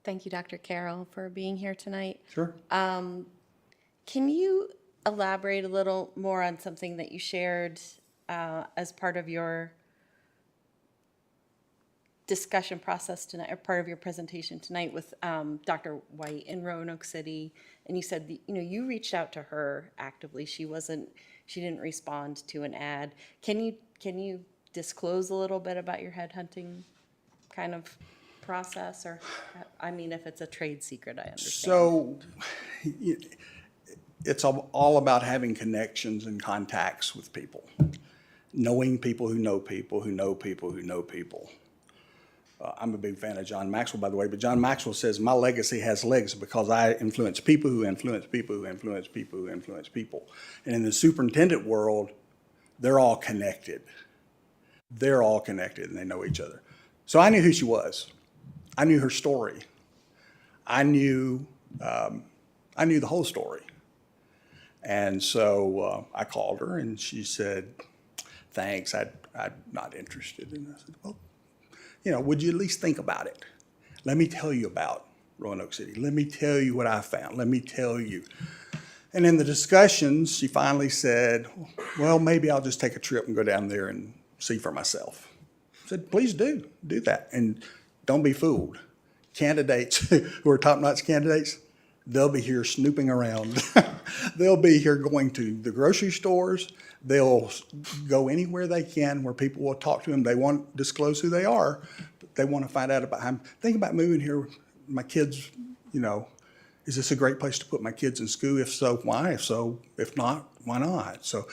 Thank you, Dr. Carroll, for being here tonight. Sure. Can you elaborate a little more on something that you shared as part of your discussion process tonight, or part of your presentation tonight with Dr. White in Roanoke City? And you said, you reached out to her actively. She didn't respond to an ad. Can you disclose a little bit about your headhunting kind of process? Or, if it's a trade secret, I understand. So it's all about having connections and contacts with people, knowing people who know people who know people who know people. I'm a big fan of John Maxwell, by the way, but John Maxwell says, my legacy has legs because I influence people who influence people who influence people who influence people. And in the superintendent world, they're all connected. They're all connected and they know each other. So I knew who she was. I knew her story. I knew the whole story. And so I called her and she said, thanks, I'm not interested. And I said, well, would you at least think about it? Let me tell you about Roanoke City. Let me tell you what I found. Let me tell you. And in the discussions, she finally said, well, maybe I'll just take a trip and go down there and see for myself. I said, please do that. And don't be fooled. Candidates who are top-notch candidates, they'll be here snooping around. They'll be here going to the grocery stores. They'll go anywhere they can where people will talk to them. They won't disclose who they are, but they want to find out about them. Think about moving here. My kids, is this a great place to put my kids in school? If so, why? If so, if not, why not? So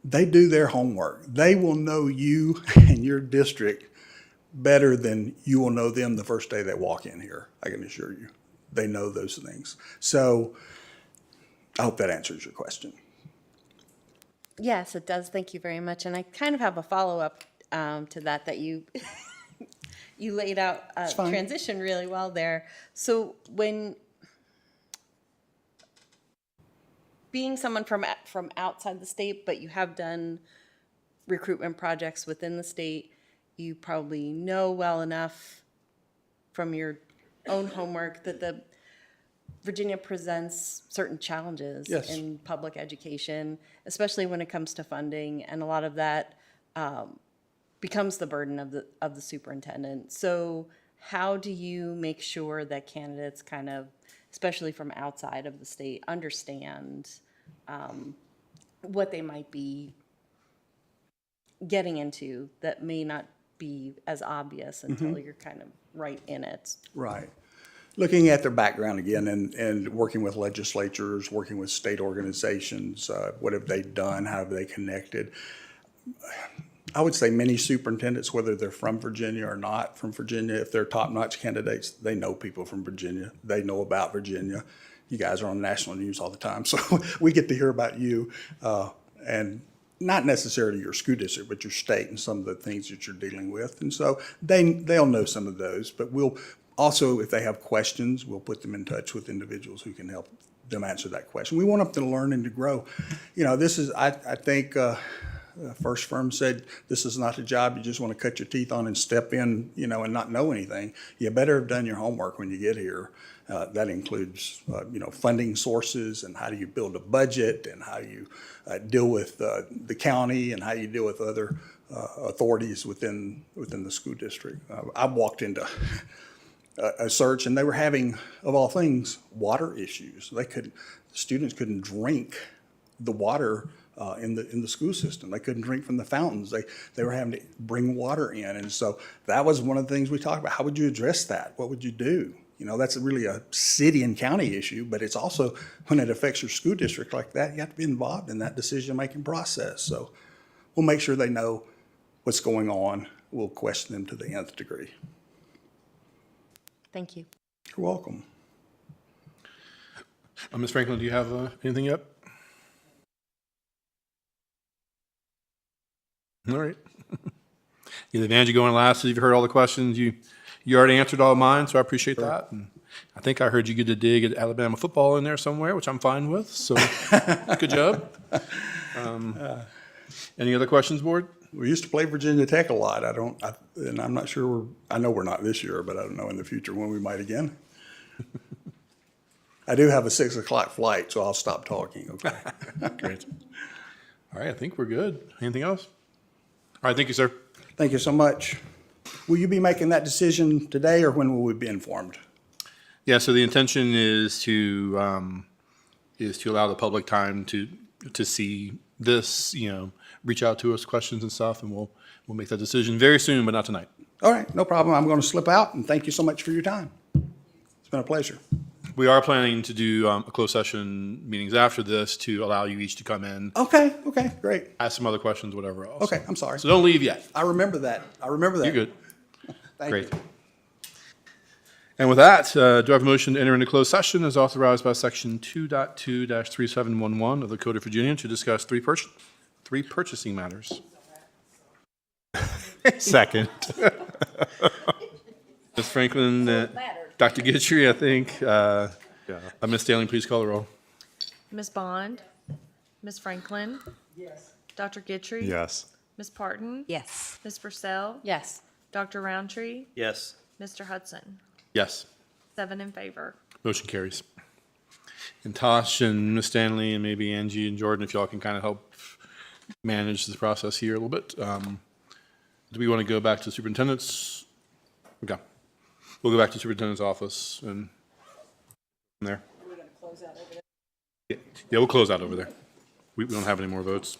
they do their homework. They will know you and your district better than you will know them the first day they walk in here, I can assure you. They know those things. So I hope that answers your question. Yes, it does. Thank you very much. And I kind of have a follow-up to that you you laid out transition really well there. So when being someone from outside the state, but you have done recruitment projects within the state, you probably know well enough from your own homework that Virginia presents certain challenges in public education, especially when it comes to funding, and a lot of that becomes the burden of the superintendent. So how do you make sure that candidates kind of, especially from outside of the state, understand what they might be getting into that may not be as obvious until you're kind of right in it? Right. Looking at their background again and working with legislatures, working with state organizations, what have they done, how have they connected? I would say many superintendents, whether they're from Virginia or not from Virginia, if they're top-notch candidates, they know people from Virginia. They know about Virginia. You guys are on national news all the time, so we get to hear about you, and not necessarily your school district, but your state and some of the things that you're dealing with. And so they'll know some of those, but we'll also, if they have questions, we'll put them in touch with individuals who can help them answer that question. We want them to learn and to grow. This is, I think, First Firm said, this is not a job you just want to cut your teeth on and step in, and not know anything. You better have done your homework when you get here. That includes, funding sources and how do you build a budget and how you deal with the county and how you deal with other authorities within the school district. I walked into a search and they were having, of all things, water issues. Students couldn't drink the water in the school system. They couldn't drink from the fountains. They were having to bring water in. And so that was one of the things we talked about. How would you address that? What would you do? That's really a city and county issue, but it's also when it affects your school district like that, you have to be involved in that decision-making process. So we'll make sure they know what's going on. We'll question them to the nth degree. Thank you. You're welcome. Ms. Franklin, do you have anything yet? All right. The advantage of going last is you've heard all the questions. You already answered all of mine, so I appreciate that. And I think I heard you get a dig at Alabama football in there somewhere, which I'm fine with. So good job. Any other questions, board? We used to play Virginia Tech a lot. And I'm not sure, I know we're not this year, but I don't know in the future when we might again. I do have a 6 o'clock flight, so I'll stop talking, okay? Great. All right, I think we're good. Anything else? All right, thank you, sir. Thank you so much. Will you be making that decision today, or when will we be informed? Yeah, so the intention is to allow the public time to see this, reach out to us, questions and stuff, and we'll make that decision very soon, but not tonight. All right, no problem. I'm going to slip out, and thank you so much for your time. It's been a pleasure. We are planning to do a closed session meetings after this to allow you each to come in, Okay, great. ask some other questions, whatever else. Okay, I'm sorry. So don't leave yet. I remember that. You're good. Thank Great. you. And with that, do I have a motion to enter into closed session as authorized by Section 2.2-3711 of the Code of Virginia to discuss three purchasing matters? Second. Ms. Franklin, Dr. Gitchery, I think. Ms. Stanley, please call the roll. Ms. Bond? Ms. Franklin? Yes. Dr. Gitchery? Yes. Ms. Parton? Yes. Ms. Purcell? Yes. Dr. Roundtree? Yes. Mr. Hudson? Yes. 7 in favor. Motion carries. And Tosh and Ms. Stanley and maybe Angie and Jordan, if y'all can kind of help manage this process here a little bit. Do we want to go back to superintendent's? Okay. We'll go back to superintendent's office and from there. Yeah, we'll close out over there. We don't have any more votes.